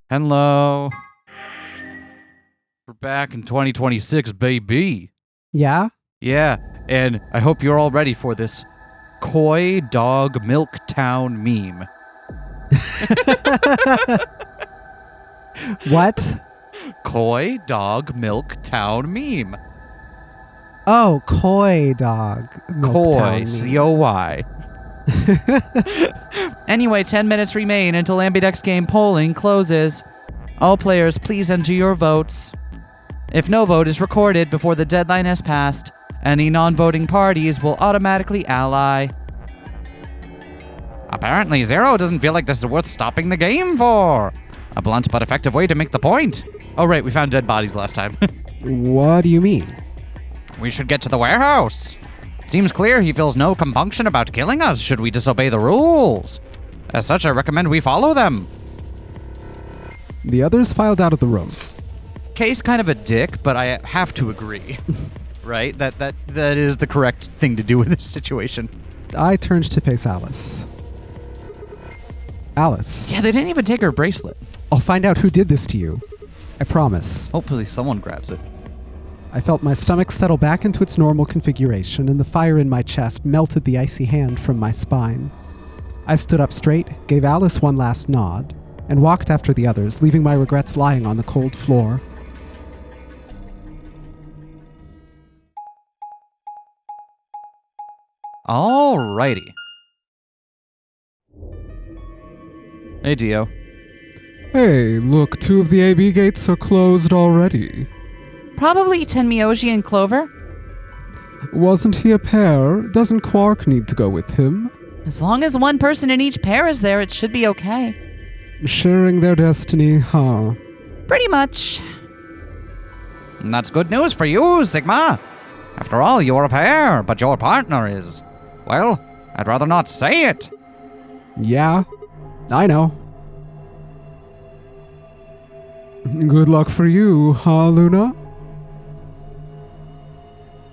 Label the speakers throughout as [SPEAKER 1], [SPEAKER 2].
[SPEAKER 1] Hello. We're back in 2026, baby.
[SPEAKER 2] Yeah?
[SPEAKER 1] Yeah, and I hope you're all ready for this Coy Dog Milk Town meme.
[SPEAKER 2] What?
[SPEAKER 1] Coy Dog Milk Town meme.
[SPEAKER 2] Oh, Coy Dog.
[SPEAKER 1] Coy, C-O-Y. Anyway, 10 minutes remain until Ambidex Game polling closes. All players, please enter your votes. If no vote is recorded before the deadline has passed, any non-voting parties will automatically ally. Apparently, Zero doesn't feel like this is worth stopping the game for. A blunt but effective way to make the point. Oh, right, we found dead bodies last time.
[SPEAKER 2] What do you mean?
[SPEAKER 1] We should get to the warehouse. Seems clear he feels no compunction about killing us should we disobey the rules. As such, I recommend we follow them.
[SPEAKER 2] The others filed out of the room.
[SPEAKER 1] Kay's kind of a dick, but I have to agree. Right? That is the correct thing to do in this situation.
[SPEAKER 2] I turned to face Alice. Alice.
[SPEAKER 1] Yeah, they didn't even take her bracelet.
[SPEAKER 2] I'll find out who did this to you. I promise.
[SPEAKER 1] Hopefully someone grabs it.
[SPEAKER 2] I felt my stomach settle back into its normal configuration, and the fire in my chest melted the icy hand from my spine. I stood up straight, gave Alice one last nod, and walked after the others, leaving my regrets lying on the cold floor.
[SPEAKER 1] Alrighty. Hey, Dio.
[SPEAKER 2] Hey, look, 2 of the AB gates are closed already.
[SPEAKER 3] Probably Tenmyoji and Clover.
[SPEAKER 2] Wasn't he a pair? Doesn't Quark need to go with him?
[SPEAKER 3] As long as one person in each pair is there, it should be okay.
[SPEAKER 2] Sharing their destiny, huh?
[SPEAKER 3] Pretty much.
[SPEAKER 1] And that's good news for you, Sigma. After all, you're a pair, but your partner is... Well, I'd rather not say it.
[SPEAKER 2] Yeah, I know. Good luck for you, huh, Luna?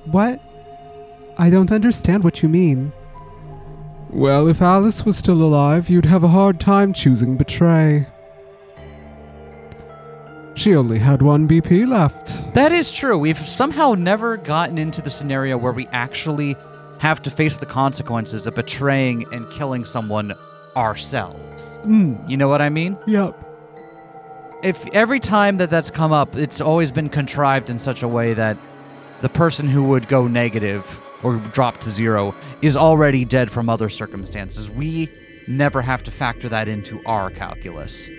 [SPEAKER 2] What? I don't understand what you mean. Well, if Alice was still alive, you'd have a hard time choosing Betray. She only had 1 BP left.
[SPEAKER 1] That is true. We've somehow never gotten into the scenario where we actually have to face the consequences of betraying and killing someone ourselves. You know what I mean?
[SPEAKER 2] Yep.
[SPEAKER 1] If every time that's come up, it's always been contrived in such a way that the person who would go negative or drop to 0 is already dead from other circumstances. We never have to factor that into our calculus.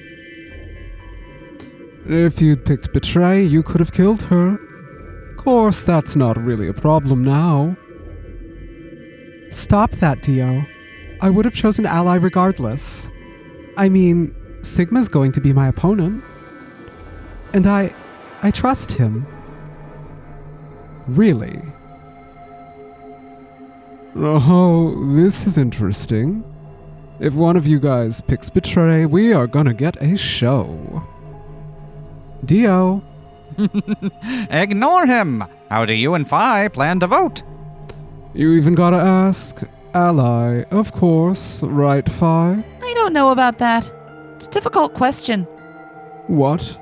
[SPEAKER 2] If you'd picked Betray, you could have killed her. Course, that's not really a problem now. Stop that, Dio. I would have chosen Ally regardless. I mean, Sigma's going to be my opponent. And I trust him. Really? Oh, this is interesting. If one of you guys picks Betray, we are gonna get a show. Dio.
[SPEAKER 1] Ignore him. How do you and Phi plan to vote?
[SPEAKER 2] You even gotta ask. Ally, of course, right, Phi?
[SPEAKER 3] I don't know about that. It's a difficult question.
[SPEAKER 2] What?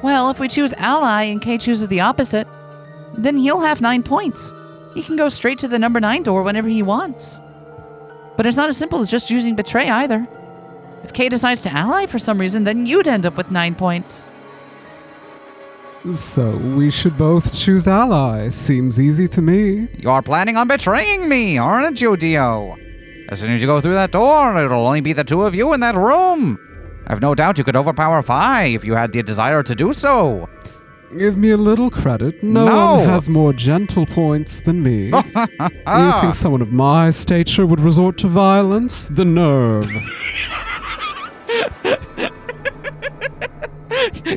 [SPEAKER 3] Well, if we choose ally and Kay chooses the opposite, then he'll have 9 points. He can go straight to the number 9 door whenever he wants. But it's not as simple as just choosing Betray either. If Kay decides to ally for some reason, then you'd end up with 9 points.
[SPEAKER 2] So we should both choose Ally. Seems easy to me.
[SPEAKER 1] You're planning on betraying me, aren't you, Dio? As soon as you go through that door, it'll only be the 2 of you in that room. I've no doubt you could overpower Phi if you had the desire to do so.
[SPEAKER 2] Give me a little credit. No one has more gentle points than me. You think someone of my stature would resort to violence? The nerve.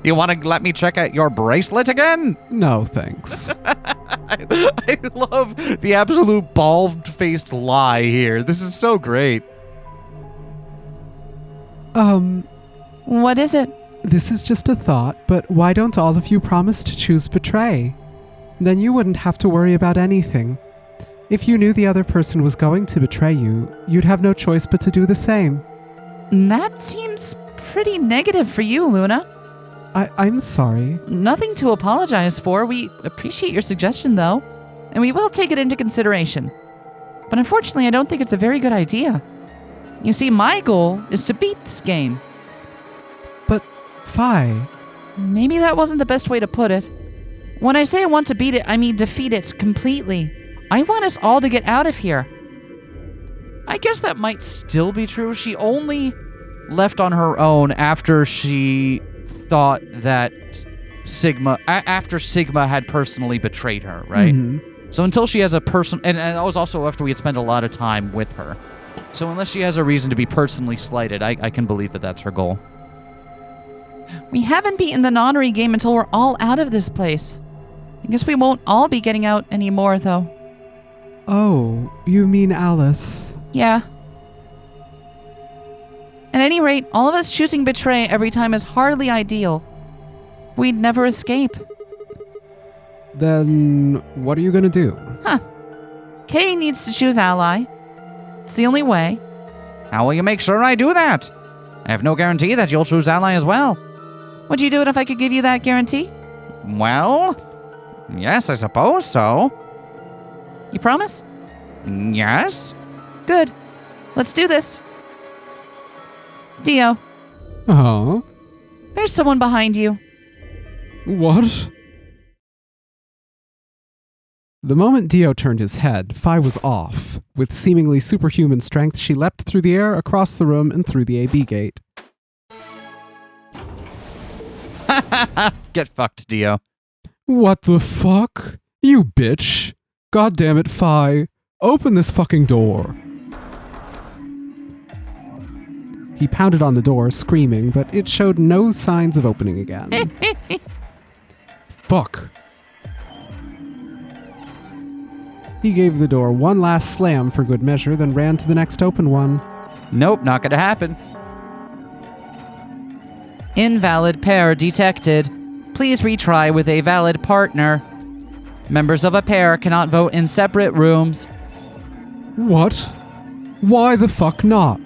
[SPEAKER 1] You want to let me check out your bracelet again?
[SPEAKER 2] No, thanks.
[SPEAKER 1] I love the absolute bald-faced lie here. This is so great.
[SPEAKER 3] What is it?
[SPEAKER 2] This is just a thought, but why don't all of you promise to choose Betray? Then you wouldn't have to worry about anything. If you knew the other person was going to betray you, you'd have no choice but to do the same.
[SPEAKER 3] That seems pretty negative for you, Luna.
[SPEAKER 2] I'm sorry.
[SPEAKER 3] Nothing to apologize for. We appreciate your suggestion, though, and we will take it into consideration. But unfortunately, I don't think it's a very good idea. You see, my goal is to beat this game.
[SPEAKER 2] But, Fi,
[SPEAKER 3] Maybe that wasn't the best way to put it. When I say I want to beat it, I mean defeat it completely. I want us all to get out of here.
[SPEAKER 1] I guess that might still be true. She only left on her own after she thought that after Sigma had personally betrayed her, right?
[SPEAKER 2] Mm-hmm.
[SPEAKER 1] So until she has a person, and that was also after we had spent a lot of time with her. So unless she has a reason to be personally slighted, I can believe that that's her goal.
[SPEAKER 3] We haven't beaten the Nonary game until we're all out of this place. I guess we won't all be getting out anymore, though.
[SPEAKER 2] Oh, you mean Alice?
[SPEAKER 3] Yeah. At any rate, all of us choosing betray every time is hardly ideal. We'd never escape.
[SPEAKER 2] Then what are you gonna do?
[SPEAKER 3] Kay needs to choose ally. It's the only way.
[SPEAKER 1] How will you make sure I do that? I have no guarantee that you'll choose ally as well.
[SPEAKER 3] Would you do it if I could give you that guarantee?
[SPEAKER 1] Well, yes, I suppose so.
[SPEAKER 3] You promise?
[SPEAKER 1] Yes?
[SPEAKER 3] Good. Let's do this. Dio,
[SPEAKER 2] Oh,
[SPEAKER 3] there's someone behind you.
[SPEAKER 2] what? The moment Dio turned his head, Fi was off. With seemingly superhuman strength, she leapt through the air, across the room, and through the AB gate.
[SPEAKER 1] Get fucked, Dio.
[SPEAKER 2] What the fuck? You bitch. God damn it, Fi. Open this fucking door. He pounded on the door, screaming, but it showed no signs of opening again. Fuck. He gave the door one last slam for good measure, then ran to the next open one.
[SPEAKER 1] Nope, not gonna happen.
[SPEAKER 3] Invalid pair detected. Please retry with a valid partner. Members of a pair cannot vote in separate rooms.
[SPEAKER 2] What? Why the fuck not?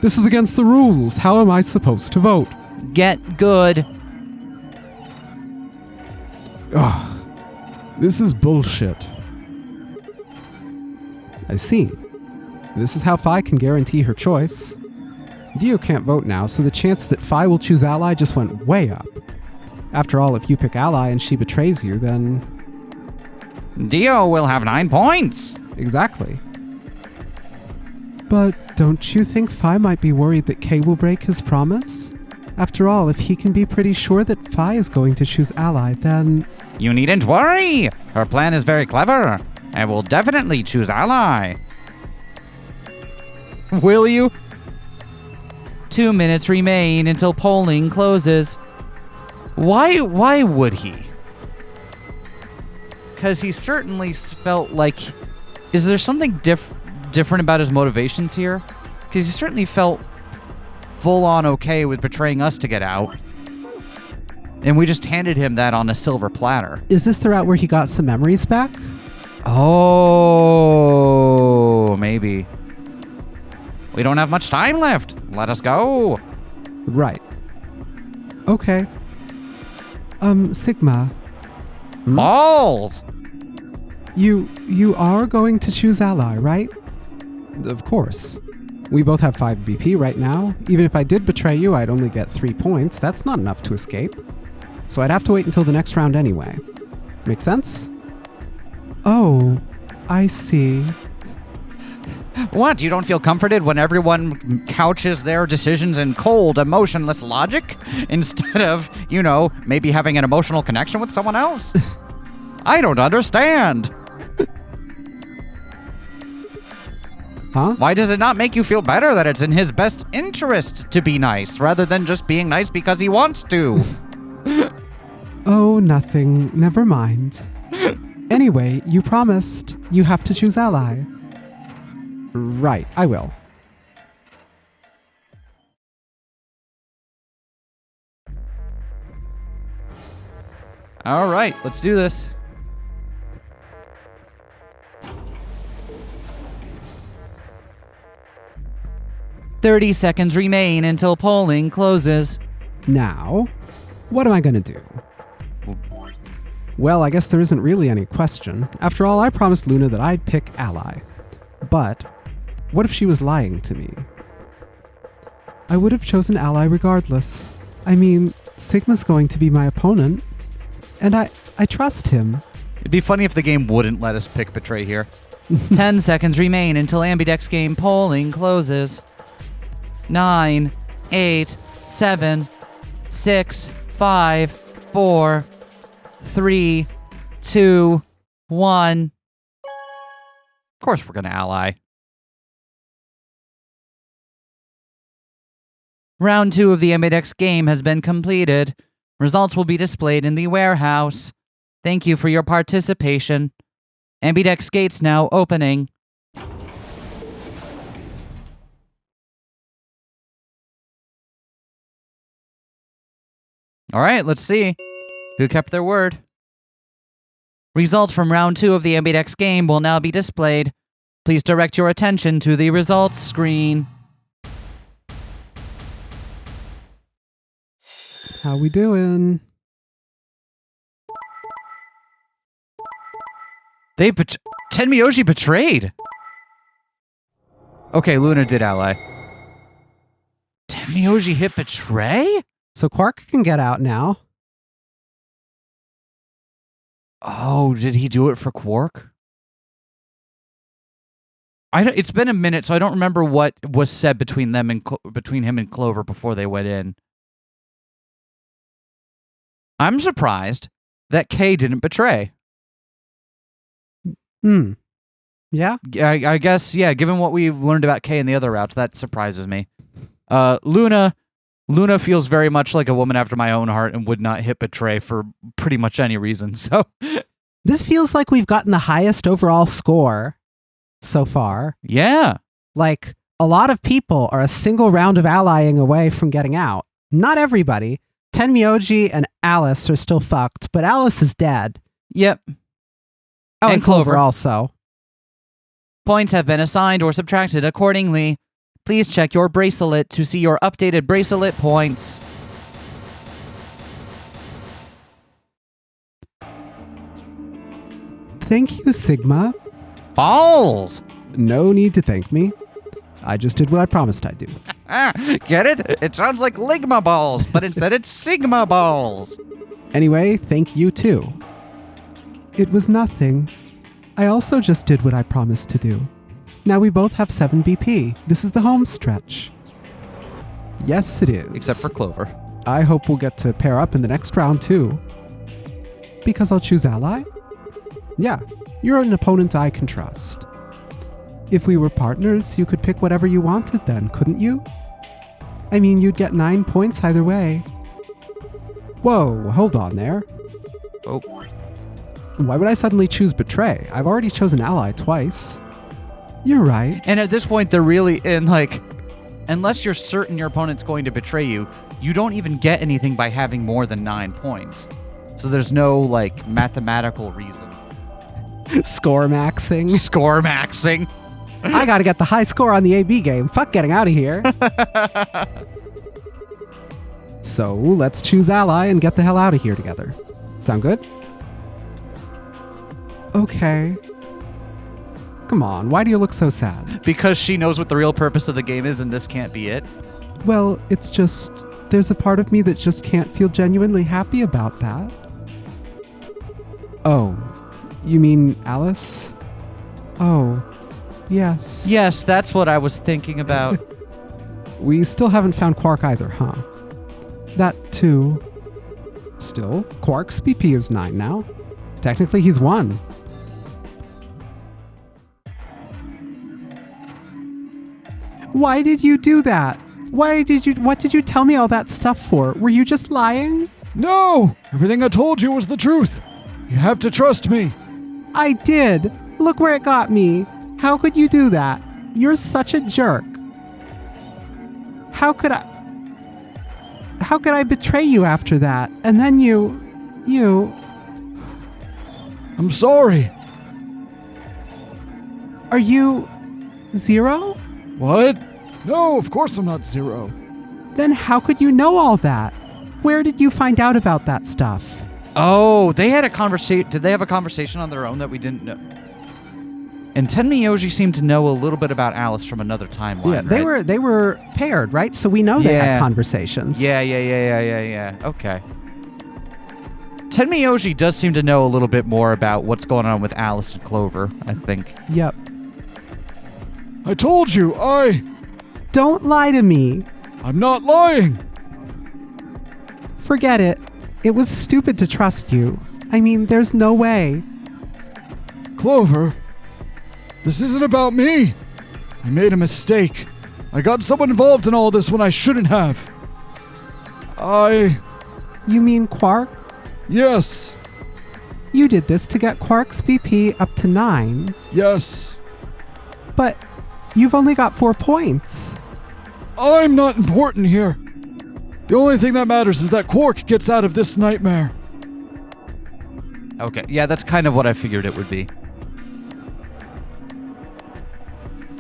[SPEAKER 2] This is against the rules. How am I supposed to vote?
[SPEAKER 3] Get good.
[SPEAKER 2] Ugh. This is bullshit. I see. This is how Fi can guarantee her choice. Dio can't vote now, so the chance that Fi will choose ally just went way up. After all, if you pick ally and she betrays you, then...
[SPEAKER 1] Dio will have 9 points.
[SPEAKER 2] Exactly. But don't you think Fi might be worried that Kay will break his promise? After all, if he can be pretty sure that Fi is going to choose ally, then...
[SPEAKER 1] You needn't worry. Her plan is very clever. I will definitely choose ally. Will you?
[SPEAKER 3] 2 minutes remain until polling closes.
[SPEAKER 1] Why would he? Because he certainly felt like... Is there something different about his motivations here? Because he certainly felt full-on okay with betraying us to get out. And we just handed him that on a silver platter.
[SPEAKER 2] Is this the route where he got some memories back?
[SPEAKER 1] Oh, maybe. We don't have much time left. Let us go.
[SPEAKER 2] Right. Okay. Sigma.
[SPEAKER 1] Balls!
[SPEAKER 2] You are going to choose ally, right? Of course. We both have 5 BP right now. Even if I did betray you, I'd only get 3 points. That's not enough to escape. So I'd have to wait until the next round anyway. Make sense? Oh, I see.
[SPEAKER 1] What, you don't feel comforted when everyone couches their decisions in cold, emotionless logic? Instead of, maybe having an emotional connection with someone else? I don't understand.
[SPEAKER 2] Huh?
[SPEAKER 1] Why does it not make you feel better that it's in his best interest to be nice, rather than just being nice because he wants to?
[SPEAKER 2] Oh, nothing. Never mind. Anyway, you promised. You have to choose ally. Right, I will.
[SPEAKER 1] All right, let's do this. 30 seconds remain until polling closes.
[SPEAKER 2] Now, what am I going to do? Well, I guess there isn't really any question. After all, I promised Luna that I'd pick ally. But what if she was lying to me? I would have chosen ally regardless. I mean, Sigma's going to be my opponent, and I trust him.
[SPEAKER 1] It'd be funny if the game wouldn't let us pick Betray here. 10 seconds remain until Ambidex Game polling closes. 9, 8, 7, 6, 5, 4, 3, 2, 1. Of course we're going to ally. Round 2 of the Ambidex Game has been completed. Results will be displayed in the warehouse. Thank you for your participation. Ambidex gates now opening. All right, let's see who kept their word. Results from round 2 of the Ambidex Game will now be displayed. Please direct your attention to the results screen.
[SPEAKER 2] How we doing?
[SPEAKER 1] Tenmyoji betrayed. Okay, Luna did ally. Tenmyoji hit betray?
[SPEAKER 2] So Quark can get out now.
[SPEAKER 1] Oh, did he do it for Quark? It's been a minute, so I don't remember what was said between them and between him and Clover before they went in. I'm surprised that Kay didn't betray.
[SPEAKER 2] Yeah?
[SPEAKER 1] I guess, yeah, given what we've learned about Kay and the other routes, that surprises me. Luna feels very much like a woman after my own heart and would not hit betray for pretty much any reason, so...
[SPEAKER 2] This feels like we've gotten the highest overall score so far.
[SPEAKER 1] Yeah.
[SPEAKER 2] Like, a lot of people are a single round of allying away from getting out. Not everybody. Tenmyoji and Alice are still fucked, but Alice is dead.
[SPEAKER 1] Yep.
[SPEAKER 2] Oh,
[SPEAKER 1] And
[SPEAKER 2] and Clover
[SPEAKER 1] Clover.
[SPEAKER 2] also.
[SPEAKER 1] Points have been assigned or subtracted accordingly. Please check your bracelet to see your updated bracelet points.
[SPEAKER 2] Thank you, Sigma.
[SPEAKER 1] Balls!
[SPEAKER 2] No need to thank me. I just did what I promised I'd do.
[SPEAKER 1] Get it? It sounds like Ligma balls, but instead it's Sigma balls.
[SPEAKER 2] Anyway, thank you too. It was nothing. I also just did what I promised to do. Now we both have 7 BP. This is the home stretch. Yes, it is.
[SPEAKER 1] Except for Clover.
[SPEAKER 2] I hope we'll get to pair up in the next round too. Because I'll choose ally? Yeah, you're an opponent I can trust. If we were partners, you could pick whatever you wanted then, couldn't you? I mean, you'd get 9 points either way. Whoa, hold on there.
[SPEAKER 1] Oh.
[SPEAKER 2] Why would I suddenly choose betray? I've already chosen ally twice. You're right.
[SPEAKER 1] And at this point, they're really in, like, unless you're certain your opponent's going to betray you, you don't even get anything by having more than 9 points. So there's no, like, mathematical reason.
[SPEAKER 2] Score maxing.
[SPEAKER 1] Score maxing.
[SPEAKER 2] I gotta get the high score on the AB game. Fuck getting out of here. So let's choose ally and get the hell out of here together. Sound good? Okay. Come on, why do you look so sad?
[SPEAKER 1] Because she knows what the real purpose of the game is and this can't be it.
[SPEAKER 2] Well, it's just, there's a part of me that just can't feel genuinely happy about that. Oh, you mean Alice? Oh, yes.
[SPEAKER 1] Yes, that's what I was thinking about.
[SPEAKER 2] We still haven't found Quark either, huh? That too. Still, Quark's BP is 9 now. Technically, he's 1. Why did you do that? What did you tell me all that stuff for? Were you just lying?
[SPEAKER 4] No! Everything I told you was the truth. You have to trust me.
[SPEAKER 2] I did. Look where it got me. How could you do that? You're such a jerk. How could I betray you after that? And then you...
[SPEAKER 4] I'm sorry.
[SPEAKER 2] Are you... Zero?
[SPEAKER 4] What? No, of course I'm not Zero.
[SPEAKER 2] Then how could you know all that? Where did you find out about that stuff?
[SPEAKER 1] Oh, they had a conversation. Did they have a conversation on their own that we didn't know? And Tenmyoji seemed to know a little bit about Alice from another timeline.
[SPEAKER 2] Yeah, they were paired, right? So we know they had conversations.
[SPEAKER 1] Yeah. Okay. Tenmyoji does seem to know a little bit more about what's going on with Alice and Clover, I think.
[SPEAKER 2] Yep.
[SPEAKER 4] I told you,
[SPEAKER 2] Don't lie to me.
[SPEAKER 4] I'm not lying.
[SPEAKER 2] Forget it. It was stupid to trust you. I mean, there's no way.
[SPEAKER 4] Clover, this isn't about me. I made a mistake. I got someone involved in all this when I shouldn't have.
[SPEAKER 2] You mean Quark?
[SPEAKER 4] Yes.
[SPEAKER 2] You did this to get Quark's BP up to 9.
[SPEAKER 4] Yes.
[SPEAKER 2] But you've only got 4 points.
[SPEAKER 4] I'm not important here. The only thing that matters is that Quark gets out of this nightmare.
[SPEAKER 1] Okay, yeah, that's kind of what I figured it would be.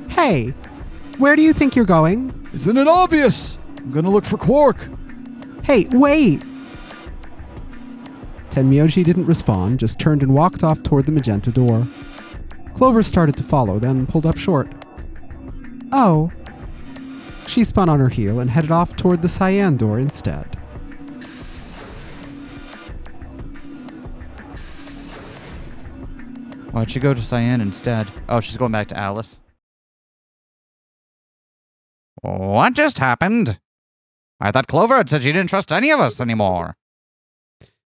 [SPEAKER 2] Hey, where do you think you're going?
[SPEAKER 4] Isn't it obvious? I'm gonna look for Quark.
[SPEAKER 2] Hey, wait! Tenmyoji didn't respond, just turned and walked off toward the magenta door. Clover started to follow, then pulled up short. Oh. She spun on her heel and headed off toward the cyan door instead.
[SPEAKER 1] Why'd she go to Cyan instead? Oh, she's going back to Alice. What just happened? I thought Clover had said she didn't trust any of us anymore.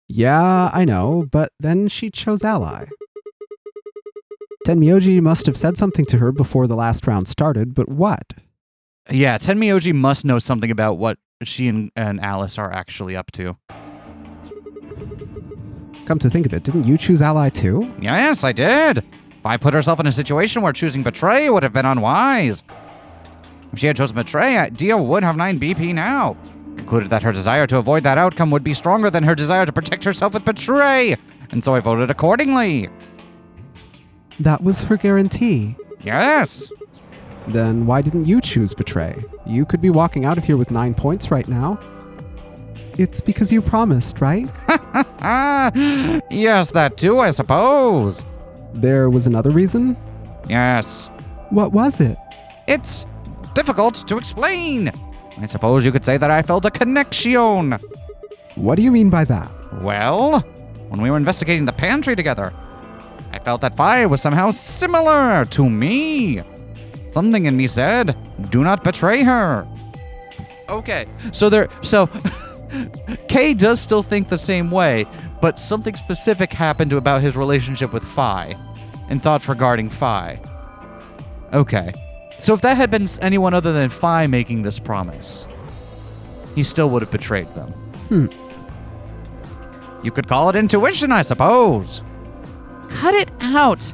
[SPEAKER 2] Yeah, I know, but then she chose Ally. Tenmyoji must have said something to her before the last round started, but what?
[SPEAKER 1] Yeah, Tenmyoji must know something about what she and Alice are actually up to.
[SPEAKER 2] Come to think of it, didn't you choose Ally too?
[SPEAKER 1] Yes, I did. If I put herself in a situation where choosing Betray would have been unwise. If she had chosen Betray, Dia would have 9 BP now. Concluded that her desire to avoid that outcome would be stronger than her desire to protect herself with Betray, and so I voted accordingly.
[SPEAKER 2] That was her guarantee.
[SPEAKER 1] Yes.
[SPEAKER 2] Then why didn't you choose Betray? You could be walking out of here with 9 points right now. It's because you promised, right?
[SPEAKER 1] Yes, that too, I suppose.
[SPEAKER 2] There was another reason?
[SPEAKER 1] Yes.
[SPEAKER 2] What was it?
[SPEAKER 1] It's difficult to explain. I suppose you could say that I felt a connection.
[SPEAKER 2] What do you mean by that?
[SPEAKER 1] Well, when we were investigating the pantry together, I felt that Fi was somehow similar to me. Something in me said, do not betray her. Okay, so Kay does still think the same way, but something specific happened about his relationship with Fi and thoughts regarding Fi. Okay. So if that had been anyone other than Fi making this promise, he still would have betrayed them. You could call it intuition, I suppose.
[SPEAKER 3] Cut it out.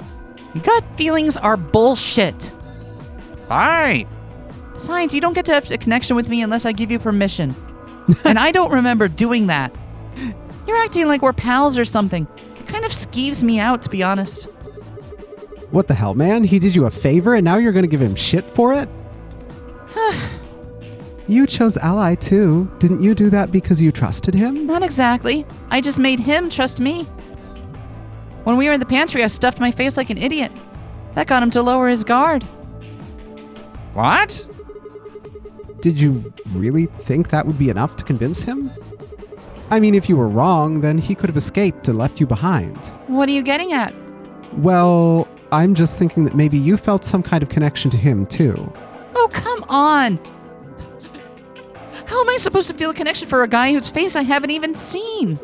[SPEAKER 3] Gut feelings are bullshit.
[SPEAKER 1] Fi!
[SPEAKER 3] Besides, you don't get to have a connection with me unless I give you permission. And I don't remember doing that. You're acting like we're pals or something. It kind of skeeves me out, to be honest.
[SPEAKER 2] What the hell, man? He did you a favor and now you're gonna give him shit for it? You chose Ally too. Didn't you do that because you trusted him?
[SPEAKER 3] Not exactly. I just made him trust me. When we were in the pantry, I stuffed my face like an idiot. That got him to lower his guard.
[SPEAKER 1] What?
[SPEAKER 2] Did you really think that would be enough to convince him? I mean, if you were wrong, then he could have escaped and left you behind.
[SPEAKER 3] What are you getting at?
[SPEAKER 2] Well, I'm just thinking that maybe you felt some kind of connection to him too.
[SPEAKER 3] Oh, come on. How am I supposed to feel a connection for a guy whose face I haven't even seen?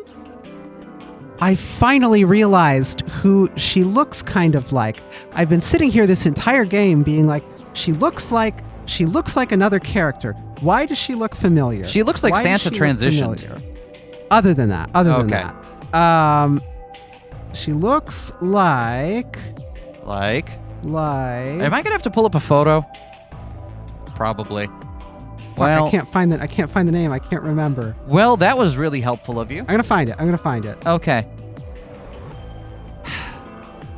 [SPEAKER 2] I finally realized who she looks kind of like. I've been sitting here this entire game being like, she looks like another character. Why does she look familiar?
[SPEAKER 1] She looks like
[SPEAKER 2] Why does
[SPEAKER 1] Santa
[SPEAKER 2] she look
[SPEAKER 1] transitioned.
[SPEAKER 2] familiar? Other than that. She looks like.
[SPEAKER 1] Am I gonna have to pull up a photo? Probably.
[SPEAKER 2] Fuck,
[SPEAKER 1] Well,
[SPEAKER 2] I can't find the name. I can't remember.
[SPEAKER 1] Well, that was really helpful of you.
[SPEAKER 2] I'm gonna find it.
[SPEAKER 1] Okay.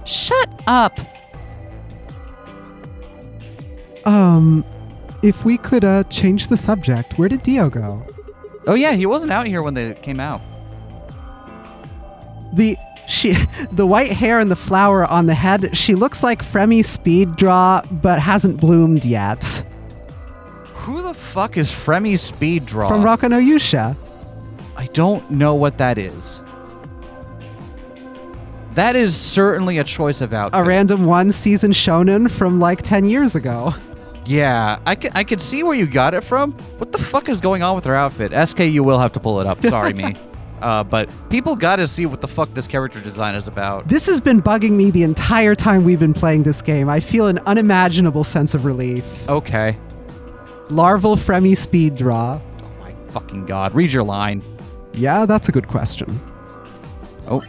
[SPEAKER 3] Shut up.
[SPEAKER 2] If we could change the subject, where did Dio go?
[SPEAKER 1] Oh yeah, he wasn't out here when they came out.
[SPEAKER 2] The white hair and the flower on the head, she looks like Fremi Speed Draw, but hasn't bloomed yet.
[SPEAKER 1] Who the fuck is Fremi Speed Draw?
[SPEAKER 2] From Raka no Yusha.
[SPEAKER 1] I don't know what that is. That is certainly a choice of outfit.
[SPEAKER 2] A random one-season shonen from like 10 years ago.
[SPEAKER 1] Yeah, I could see where you got it from. What the fuck is going on with her outfit? SK, you will have to pull it up. Sorry, me. But people gotta see what the fuck this character design is about.
[SPEAKER 2] This has been bugging me the entire time we've been playing this game. I feel an unimaginable sense of relief.
[SPEAKER 1] Okay.
[SPEAKER 2] Larval Fremi Speed Draw.
[SPEAKER 1] Oh my fucking god. Read your line.
[SPEAKER 2] Yeah, that's a good question.
[SPEAKER 1] Oh.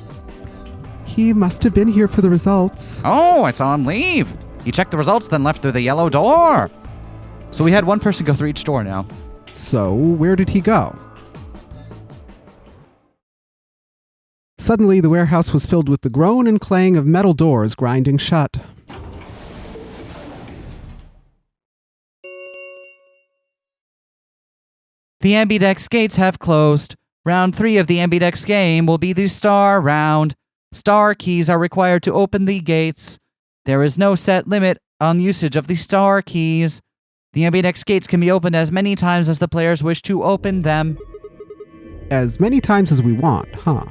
[SPEAKER 2] He must have been here for the results.
[SPEAKER 1] Oh, I saw him leave. He checked the results, then left through the yellow door. So we had one person go through each door now.
[SPEAKER 2] So, where did he go? Suddenly, the warehouse was filled with the groan and clang of metal doors grinding shut.
[SPEAKER 1] The Ambidex gates have closed. Round 3 of the Ambidex game will be the star round. Star keys are required to open the gates. There is no set limit on usage of the star keys. The Ambidex gates can be opened as many times as the players wish to open them.
[SPEAKER 2] As many times as we want, huh?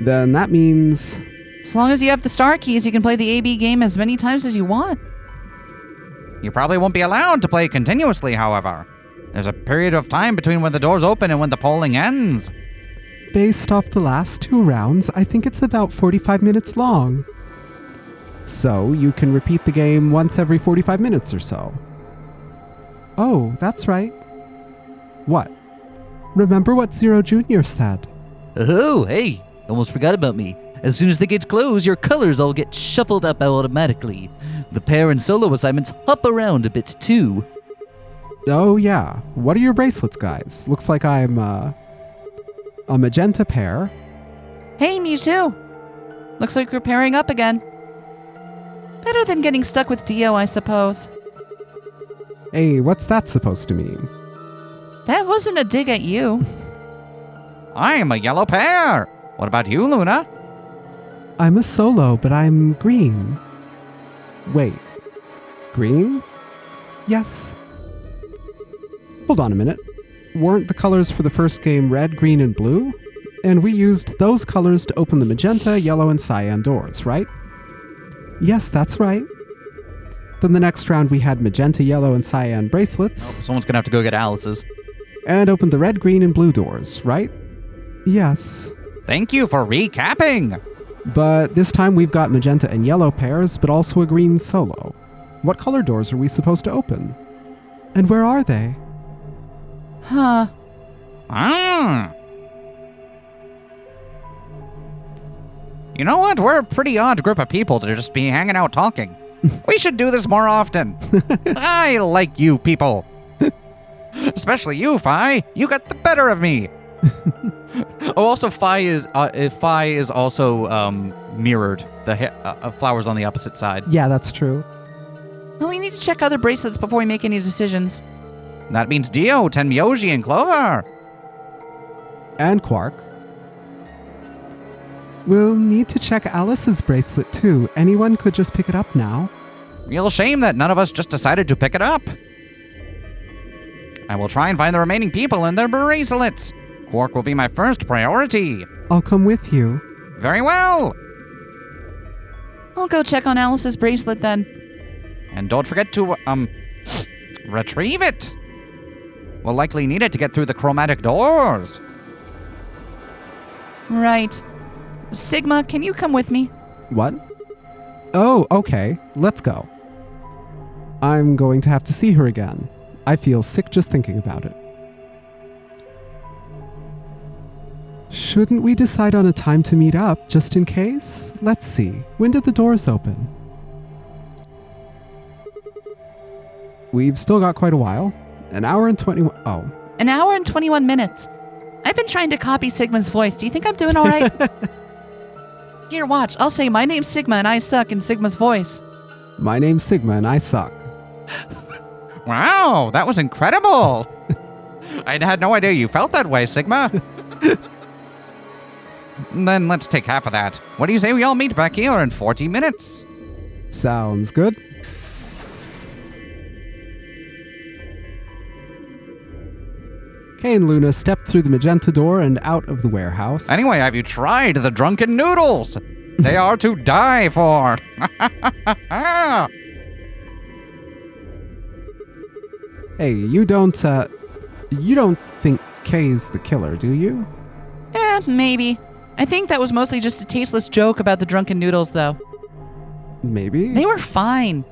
[SPEAKER 2] Then that means...
[SPEAKER 3] As long as you have the star keys, you can play the AB game as many times as you want.
[SPEAKER 1] You probably won't be allowed to play continuously, however. There's a period of time between when the doors open and when the polling ends.
[SPEAKER 2] Based off the last 2 rounds, I think it's about 45 minutes long. So, you can repeat the game once every 45 minutes or so. Oh, that's right. What? Remember what Zero Jr. said?
[SPEAKER 1] Oh, hey, almost forgot about me. As soon as the gates close, your colors all get shuffled up automatically. The pair and solo assignments hop around a bit too.
[SPEAKER 2] Oh yeah, what are your bracelets, guys? Looks like I'm, a magenta pair.
[SPEAKER 3] Hey, me too. Looks like we're pairing up again. Better than getting stuck with Dio, I suppose.
[SPEAKER 2] Hey, what's that supposed to mean?
[SPEAKER 3] That wasn't a dig at you.
[SPEAKER 1] I'm a yellow pair. What about you, Luna?
[SPEAKER 2] I'm a solo, but I'm green. Wait, green? Yes. Hold on a minute. Weren't the colors for the first game red, green, and blue? And we used those colors to open the magenta, yellow, and cyan doors, right? Yes, that's right. Then the next round we had magenta, yellow, and cyan bracelets.
[SPEAKER 1] Someone's gonna have to go get Alice's.
[SPEAKER 2] And opened the red, green, and blue doors, right? Yes.
[SPEAKER 1] Thank you for recapping.
[SPEAKER 2] But this time we've got magenta and yellow pairs, but also a green solo. What color doors are we supposed to open? And where are they?
[SPEAKER 3] Huh.
[SPEAKER 1] You know what? We're a pretty odd group of people to just be hanging out talking. We should do this more often. I like you people. Especially you, Fi. You got the better of me. Oh, also, Fi is also mirrored. The flowers on the opposite side.
[SPEAKER 2] Yeah, that's true.
[SPEAKER 3] Well, we need to check other bracelets before we make any decisions.
[SPEAKER 1] That means Dio, Tenmyoji, and Clover.
[SPEAKER 2] And Quark. We'll need to check Alice's bracelet too. Anyone could just pick it up now.
[SPEAKER 1] Real shame that none of us just decided to pick it up. I will try and find the remaining people and their bracelets. Quark will be my first priority.
[SPEAKER 2] I'll come with you.
[SPEAKER 1] Very well.
[SPEAKER 3] I'll go check on Alice's bracelet then.
[SPEAKER 1] And don't forget to, retrieve it. We'll likely need it to get through the chromatic doors.
[SPEAKER 3] Right. Sigma, can you come with me?
[SPEAKER 2] What? Oh, okay. Let's go. I'm going to have to see her again. I feel sick just thinking about it. Shouldn't we decide on a time to meet up, just in case? Let's see. When did the doors open? We've still got quite a while. An hour and 21... Oh.
[SPEAKER 3] An hour and 21 minutes. I've been trying to copy Sigma's voice. Do you think I'm doing all right? Here, watch. I'll say, my name's Sigma and I suck in Sigma's voice.
[SPEAKER 2] My name's Sigma and I suck.
[SPEAKER 1] Wow, that was incredible. I had no idea you felt that way, Sigma. Then let's take half of that. What do you say we all meet back here in 40 minutes?
[SPEAKER 2] Sounds good. Kay and Luna stepped through the magenta door and out of the warehouse.
[SPEAKER 1] Anyway, have you tried the drunken noodles? They are to die for.
[SPEAKER 2] Hey, you don't think Kay's the killer, do you?
[SPEAKER 3] Maybe. I think that was mostly just a tasteless joke about the drunken noodles, though.
[SPEAKER 2] Maybe.
[SPEAKER 3] They were fine.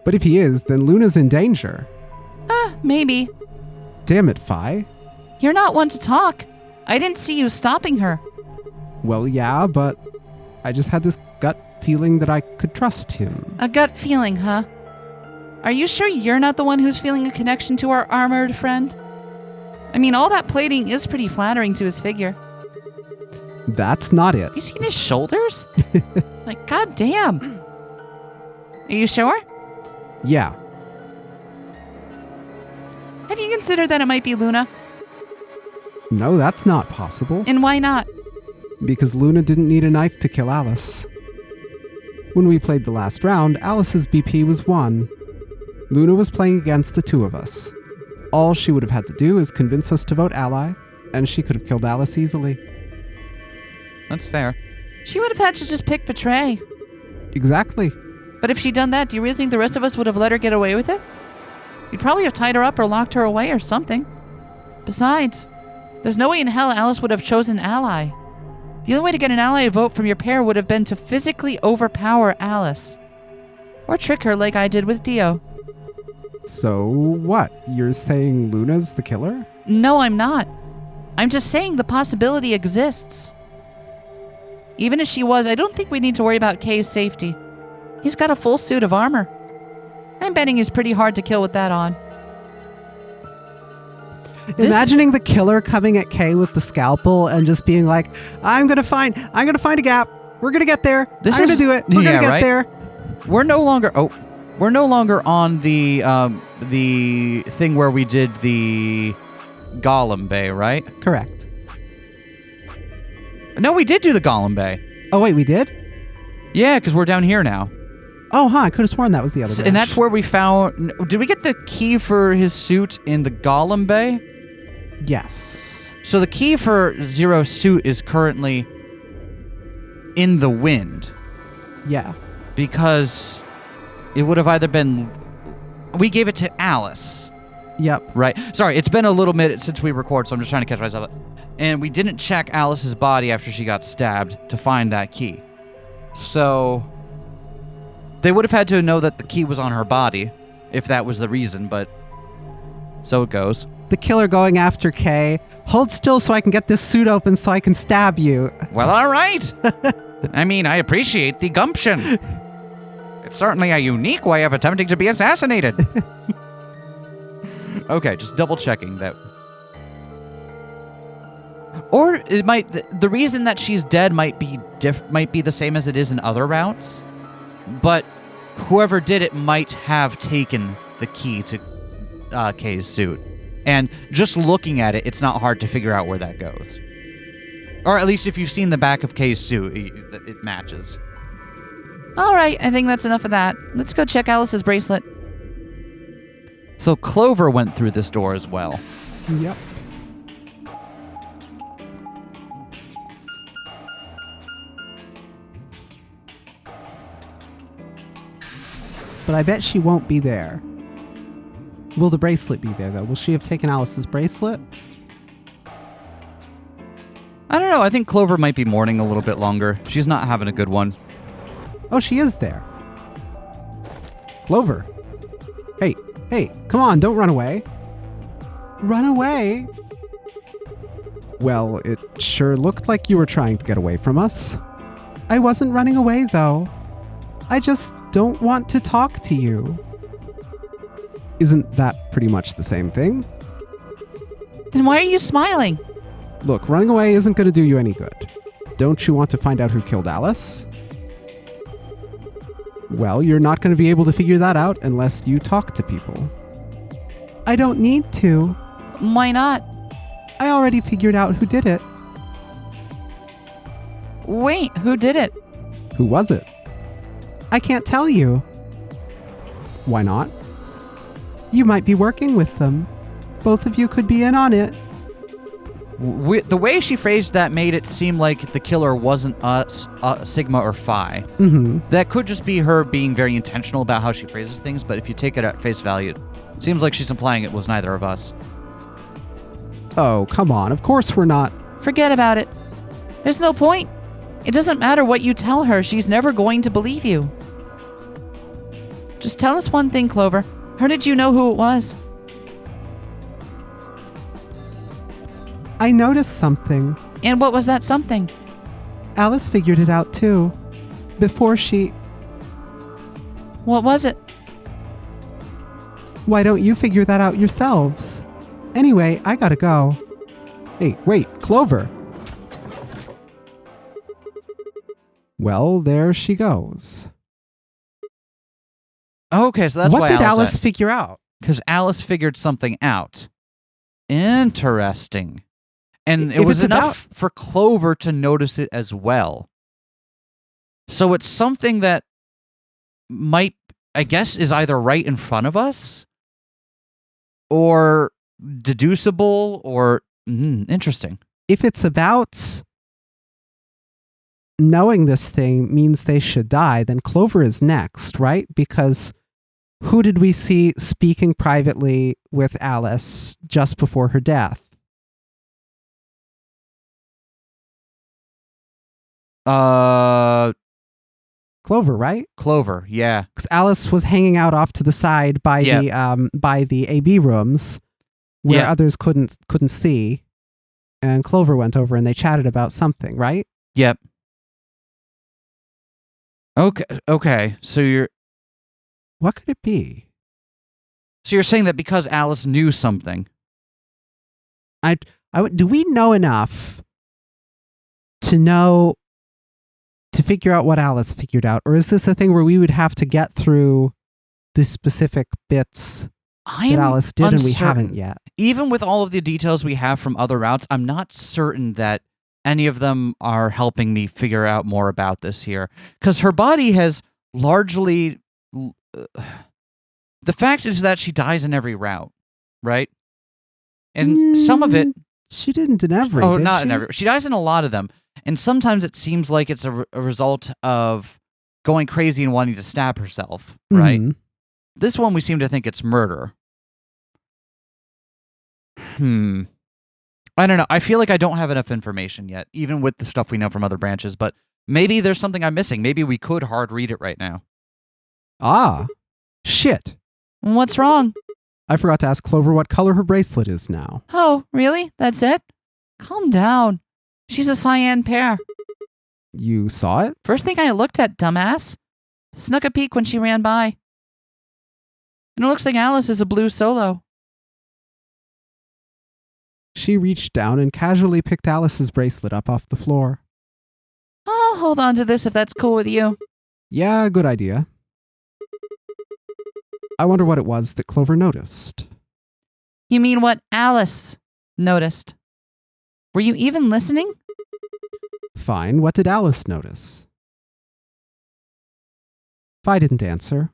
[SPEAKER 2] But if he is, then Luna's in danger.
[SPEAKER 3] Maybe.
[SPEAKER 2] Damn it, Fi.
[SPEAKER 3] You're not one to talk. I didn't see you stopping her.
[SPEAKER 2] Well, yeah, but I just had this gut feeling that I could trust him.
[SPEAKER 3] A gut feeling, huh? Are you sure you're not the one who's feeling a connection to our armored friend? I mean, all that plating is pretty flattering to his figure.
[SPEAKER 2] That's not it.
[SPEAKER 3] Have you seen his shoulders? Like, goddamn. Are you sure?
[SPEAKER 2] Yeah.
[SPEAKER 3] Have you considered that it might be Luna?
[SPEAKER 2] No, that's not possible.
[SPEAKER 3] And why not?
[SPEAKER 2] Because Luna didn't need a knife to kill Alice. When we played the last round, Alice's BP was 1. Luna was playing against the two of us. All she would have had to do is convince us to vote ally, and she could have killed Alice easily.
[SPEAKER 1] That's fair.
[SPEAKER 3] She would have had to just pick betray.
[SPEAKER 2] Exactly.
[SPEAKER 3] But if she'd done that, do you really think the rest of us would have let her get away with it? You'd probably have tied her up or locked her away or something. Besides, there's no way in hell Alice would have chosen ally. The only way to get an ally vote from your pair would have been to physically overpower Alice. Or trick her like I did with Dio.
[SPEAKER 2] So what? You're saying Luna's the killer?
[SPEAKER 3] No, I'm not. I'm just saying the possibility exists. Even if she was, I don't think we need to worry about Kay's safety. He's got a full suit of armor. I'm betting he's pretty hard to kill with that on.
[SPEAKER 2] Imagining the killer coming at Kay with the scalpel and just being like, I'm gonna find a gap. We're gonna get there. I'm gonna do it. We're gonna get there.
[SPEAKER 1] We're no longer on the thing where we did the Golem Bay, right?
[SPEAKER 2] Correct.
[SPEAKER 1] No, we did do the Golem Bay.
[SPEAKER 2] Oh wait, we did?
[SPEAKER 1] Yeah, because we're down here now.
[SPEAKER 2] Oh, huh. I could have sworn that was the other branch.
[SPEAKER 1] And that's where we found... Did we get the key for his suit in the Golem Bay?
[SPEAKER 2] Yes.
[SPEAKER 1] So the key for Zero's suit is currently in the wind.
[SPEAKER 2] Yeah.
[SPEAKER 1] Because it would have either been... We gave it to Alice.
[SPEAKER 2] Yep.
[SPEAKER 1] Right. Sorry, it's been a little minute since we record, so I'm just trying to catch myself up. And we didn't check Alice's body after she got stabbed to find that key. So... They would have had to know that the key was on her body, if that was the reason, but so it goes.
[SPEAKER 2] The killer going after Kay. Hold still so I can get this suit open so I can stab you.
[SPEAKER 1] Well, all right. I mean, I appreciate the gumption. It's certainly a unique way of attempting to be assassinated. Okay, just double checking that. Or it might the reason that she's dead might be the same as it is in other routes. But whoever did it might have taken the key to Kay's suit. And just looking at it, it's not hard to figure out where that goes. Or at least if you've seen the back of Kay's suit, it matches.
[SPEAKER 3] All right, I think that's enough of that. Let's go check Alice's bracelet.
[SPEAKER 1] So Clover went through this door as well.
[SPEAKER 2] Yep. But I bet she won't be there. Will the bracelet be there, though? Will she have taken Alice's bracelet?
[SPEAKER 1] I don't know. I think Clover might be mourning a little bit longer. She's not having a good one.
[SPEAKER 2] Oh, she is there. Clover. Hey, come on, don't run away. Run away? Well, it sure looked like you were trying to get away from us. I wasn't running away, though. I just don't want to talk to you. Isn't that pretty much the same thing?
[SPEAKER 3] Then why are you smiling?
[SPEAKER 2] Look, running away isn't going to do you any good. Don't you want to find out who killed Alice? Well, you're not going to be able to figure that out unless you talk to people. I don't need to.
[SPEAKER 3] Why not?
[SPEAKER 2] I already figured out who did it.
[SPEAKER 3] Wait, who did it?
[SPEAKER 2] Who was it? I can't tell you. Why not? You might be working with them. Both of you could be in on it.
[SPEAKER 1] The way she phrased that made it seem like the killer wasn't us, Sigma or Phi.
[SPEAKER 2] Mm-hmm.
[SPEAKER 1] That could just be her being very intentional about how she phrases things, but if you take it at face value, it seems like she's implying it was neither of us.
[SPEAKER 2] Oh, come on. Of course we're not.
[SPEAKER 3] Forget about it. There's no point. It doesn't matter what you tell her. She's never going to believe you. Just tell us one thing, Clover. How did you know who it was?
[SPEAKER 2] I noticed something.
[SPEAKER 3] And what was that something?
[SPEAKER 2] Alice figured it out too. Before she...
[SPEAKER 3] What was it?
[SPEAKER 2] Why don't you figure that out yourselves? Anyway, I gotta go. Hey, wait, Clover. Well, there she goes.
[SPEAKER 1] Okay, so that's
[SPEAKER 2] what
[SPEAKER 1] why
[SPEAKER 2] did Alice
[SPEAKER 1] said.
[SPEAKER 2] figure out?
[SPEAKER 1] Because Alice figured something out. Interesting. And it
[SPEAKER 2] If
[SPEAKER 1] was
[SPEAKER 2] it's
[SPEAKER 1] enough for Clover to notice it as well. So it's something that might, I guess, is either right in front of us or deducible or interesting.
[SPEAKER 2] If it's about knowing this thing means they should die, then Clover is next, right? Because who did we see speaking privately with Alice just before her death? Clover, right?
[SPEAKER 1] Clover, yeah.
[SPEAKER 2] Because Alice was hanging out off to the side by the AB rooms where others couldn't see, and Clover went over and they chatted about something, right?
[SPEAKER 1] Yep. Okay. So
[SPEAKER 2] what could it be?
[SPEAKER 1] So you're saying that because Alice knew something.
[SPEAKER 2] Do we know enough to figure out what Alice figured out? Or is this a thing where we would have to get through the specific bits that Alice did and we haven't yet?
[SPEAKER 1] Even with all of the details we have from other routes, I'm not certain that any of them are helping me figure out more about this here. Because her body has largely... the fact is that she dies in every route, right? And some of it...
[SPEAKER 2] She didn't in every,
[SPEAKER 1] Oh,
[SPEAKER 2] did
[SPEAKER 1] not
[SPEAKER 2] she?
[SPEAKER 1] in every... She dies in a lot of them. And sometimes it seems like it's a result of going crazy and wanting to stab herself, right?
[SPEAKER 2] Mhm.
[SPEAKER 1] This one, we seem to think it's murder. I don't know. I feel like I don't have enough information yet, even with the stuff we know from other branches, but maybe there's something I'm missing. Maybe we could hard read it right now.
[SPEAKER 2] Ah, shit.
[SPEAKER 3] What's wrong?
[SPEAKER 2] I forgot to ask Clover what color her bracelet is now.
[SPEAKER 3] Oh, really? That's it? Calm down. She's a cyan pair.
[SPEAKER 2] You saw it?
[SPEAKER 3] First thing I looked at, dumbass. Snuck a peek when she ran by. And it looks like Alice is a blue solo.
[SPEAKER 2] She reached down and casually picked Alice's bracelet up off the floor.
[SPEAKER 3] I'll hold on to this if that's cool with you.
[SPEAKER 2] Yeah, good idea. I wonder what it was that Clover noticed.
[SPEAKER 3] You mean what Alice noticed? Were you even listening?
[SPEAKER 2] Fine, what did Alice notice? Fi didn't answer.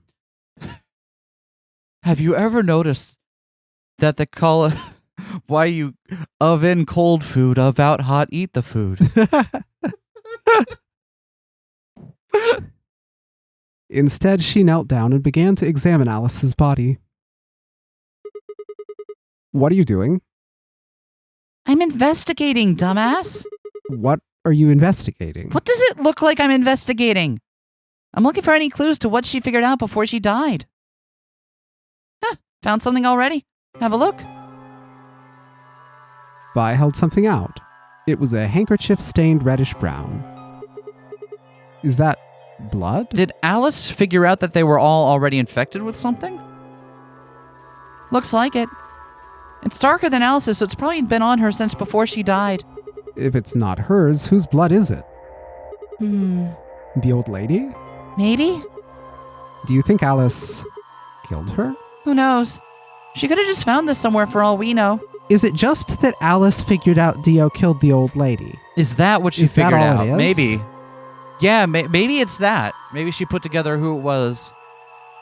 [SPEAKER 1] Have you ever noticed that they call it why you oven cold food, of out hot eat the food?
[SPEAKER 2] Instead, she knelt down and began to examine Alice's body. What are you doing?
[SPEAKER 3] I'm investigating, dumbass.
[SPEAKER 2] What are you investigating?
[SPEAKER 3] What does it look like I'm investigating? I'm looking for any clues to what she figured out before she died. Found something already. Have a look.
[SPEAKER 2] Vi held something out. It was a handkerchief stained reddish-brown. Is that blood?
[SPEAKER 1] Did Alice figure out that they were all already infected with something?
[SPEAKER 3] Looks like it. It's darker than Alice's, so it's probably been on her since before she died.
[SPEAKER 2] If it's not hers, whose blood is it? The old lady?
[SPEAKER 3] Maybe?
[SPEAKER 2] Do you think Alice killed her?
[SPEAKER 3] Who knows? She could have just found this somewhere for all we know.
[SPEAKER 2] Is it just that Alice figured out Dio killed the old lady?
[SPEAKER 1] Is that what she
[SPEAKER 2] Is that
[SPEAKER 1] figured
[SPEAKER 2] all
[SPEAKER 1] out?
[SPEAKER 2] it is?
[SPEAKER 1] Maybe. Yeah, maybe it's that. Maybe she put together who it was.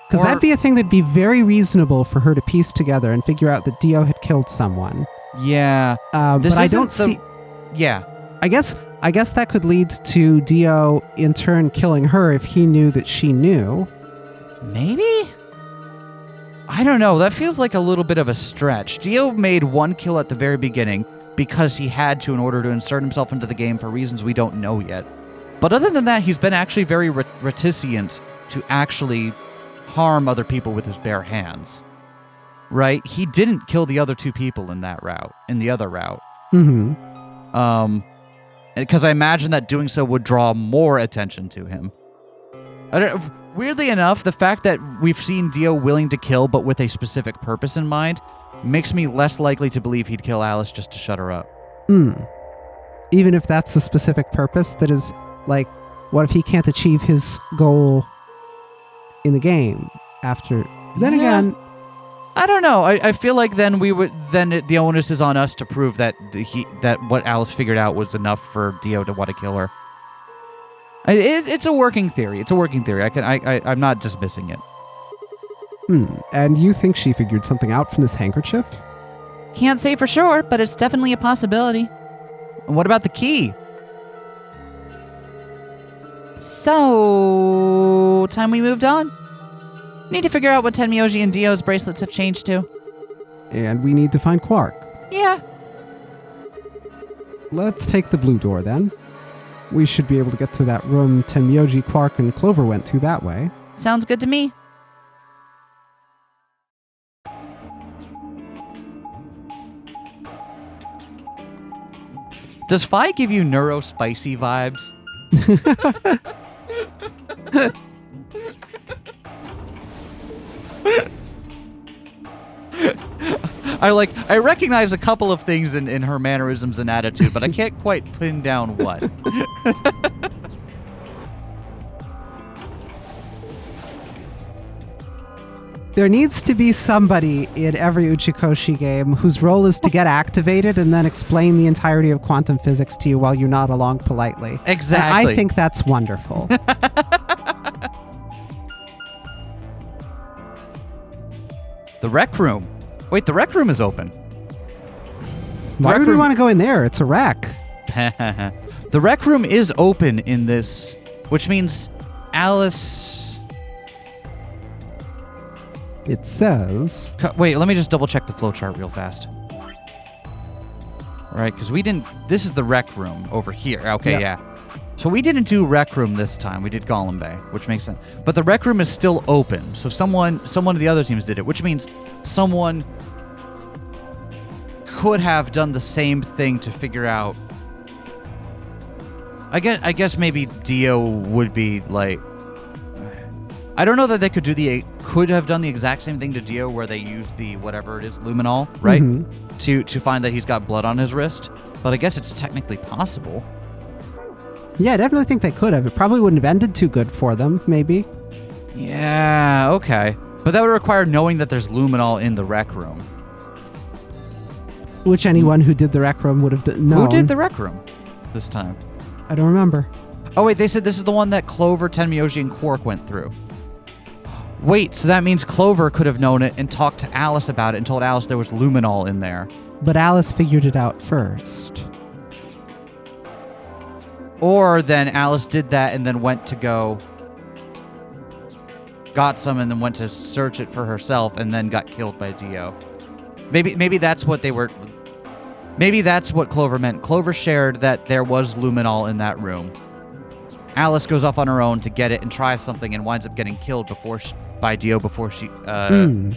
[SPEAKER 2] Because
[SPEAKER 1] Or-
[SPEAKER 2] that'd be a thing that'd be very reasonable for her to piece together and figure out that Dio had killed someone.
[SPEAKER 1] Yeah.
[SPEAKER 2] But I don't
[SPEAKER 1] isn't the-
[SPEAKER 2] see...
[SPEAKER 1] Yeah.
[SPEAKER 2] I guess that could lead to Dio in turn killing her if he knew that she knew.
[SPEAKER 1] Maybe? I don't know. That feels like a little bit of a stretch. Dio made one kill at the very beginning because he had to in order to insert himself into the game for reasons we don't know yet. But other than that, he's been actually very reticent to actually harm other people with his bare hands. Right? He didn't kill the other two people in that route, in the other route.
[SPEAKER 2] Mm-hmm.
[SPEAKER 1] Because I imagine that doing so would draw more attention to him. Weirdly enough, the fact that we've seen Dio willing to kill but with a specific purpose in mind makes me less likely to believe he'd kill Alice just to shut her up.
[SPEAKER 2] Even if that's the specific purpose that is, like, what if he can't achieve his goal in the game after... Then again...
[SPEAKER 1] I don't know. I feel like then the onus is on us to prove that that what Alice figured out was enough for Dio to want to kill her. It's a working theory. It's a working theory. I'm not dismissing it.
[SPEAKER 2] And you think she figured something out from this handkerchief?
[SPEAKER 3] Can't say for sure, but it's definitely a possibility.
[SPEAKER 1] And what about the key?
[SPEAKER 3] So, time we moved on. Need to figure out what Tenmyoji and Dio's bracelets have changed to.
[SPEAKER 2] And we need to find Quark.
[SPEAKER 3] Yeah.
[SPEAKER 2] Let's take the blue door then. We should be able to get to that room Tenmyoji, Quark, and Clover went to that way.
[SPEAKER 3] Sounds good to me.
[SPEAKER 1] Does Phi give you neuro-spicy vibes? I recognize a couple of things in her mannerisms and attitude, but I can't quite pin down what.
[SPEAKER 2] There needs to be somebody in every Uchikoshi game whose role is to get activated and then explain the entirety of quantum physics to you while you nod along politely.
[SPEAKER 1] Exactly.
[SPEAKER 2] And I think that's wonderful.
[SPEAKER 1] The rec room. Wait, the rec room is open.
[SPEAKER 2] Why would we want to go in there? It's a wreck.
[SPEAKER 1] The rec room is open in this, which means Alice...
[SPEAKER 2] It says...
[SPEAKER 1] Wait, let me just double check the flowchart real fast. All right, because we didn't... This is the rec room over here. Okay, yeah. So we didn't do rec room this time. We did Golem Bay, which makes sense. But the rec room is still open. So someone of the other teams did it, which means someone could have done the same thing to figure out... I guess maybe Dio would be like... I don't know that they could have done the exact same thing to Dio where they used the whatever it is, luminol, right?
[SPEAKER 2] Mm-hmm.
[SPEAKER 1] To find that he's got blood on his wrist. But I guess it's technically possible.
[SPEAKER 2] Yeah, I definitely think they could have. It probably wouldn't have ended too good for them, maybe.
[SPEAKER 1] Yeah, okay. But that would require knowing that there's luminol in the rec room.
[SPEAKER 2] Which anyone who did the rec room would have known.
[SPEAKER 1] Who did the rec room this time?
[SPEAKER 2] I don't remember.
[SPEAKER 1] Oh, wait, they said this is the one that Clover, Tenmyoji, and Quark went through. Wait, so that means Clover could have known it and talked to Alice about it and told Alice there was luminol in there.
[SPEAKER 2] But Alice figured it out first.
[SPEAKER 1] Or then Alice did that and then went to go... Got some and then went to search it for herself and then got killed by Dio. Maybe that's what they were... Maybe that's what Clover meant. Clover shared that there was luminol in that room. Alice goes off on her own to get it and try something and winds up getting killed by Dio before she can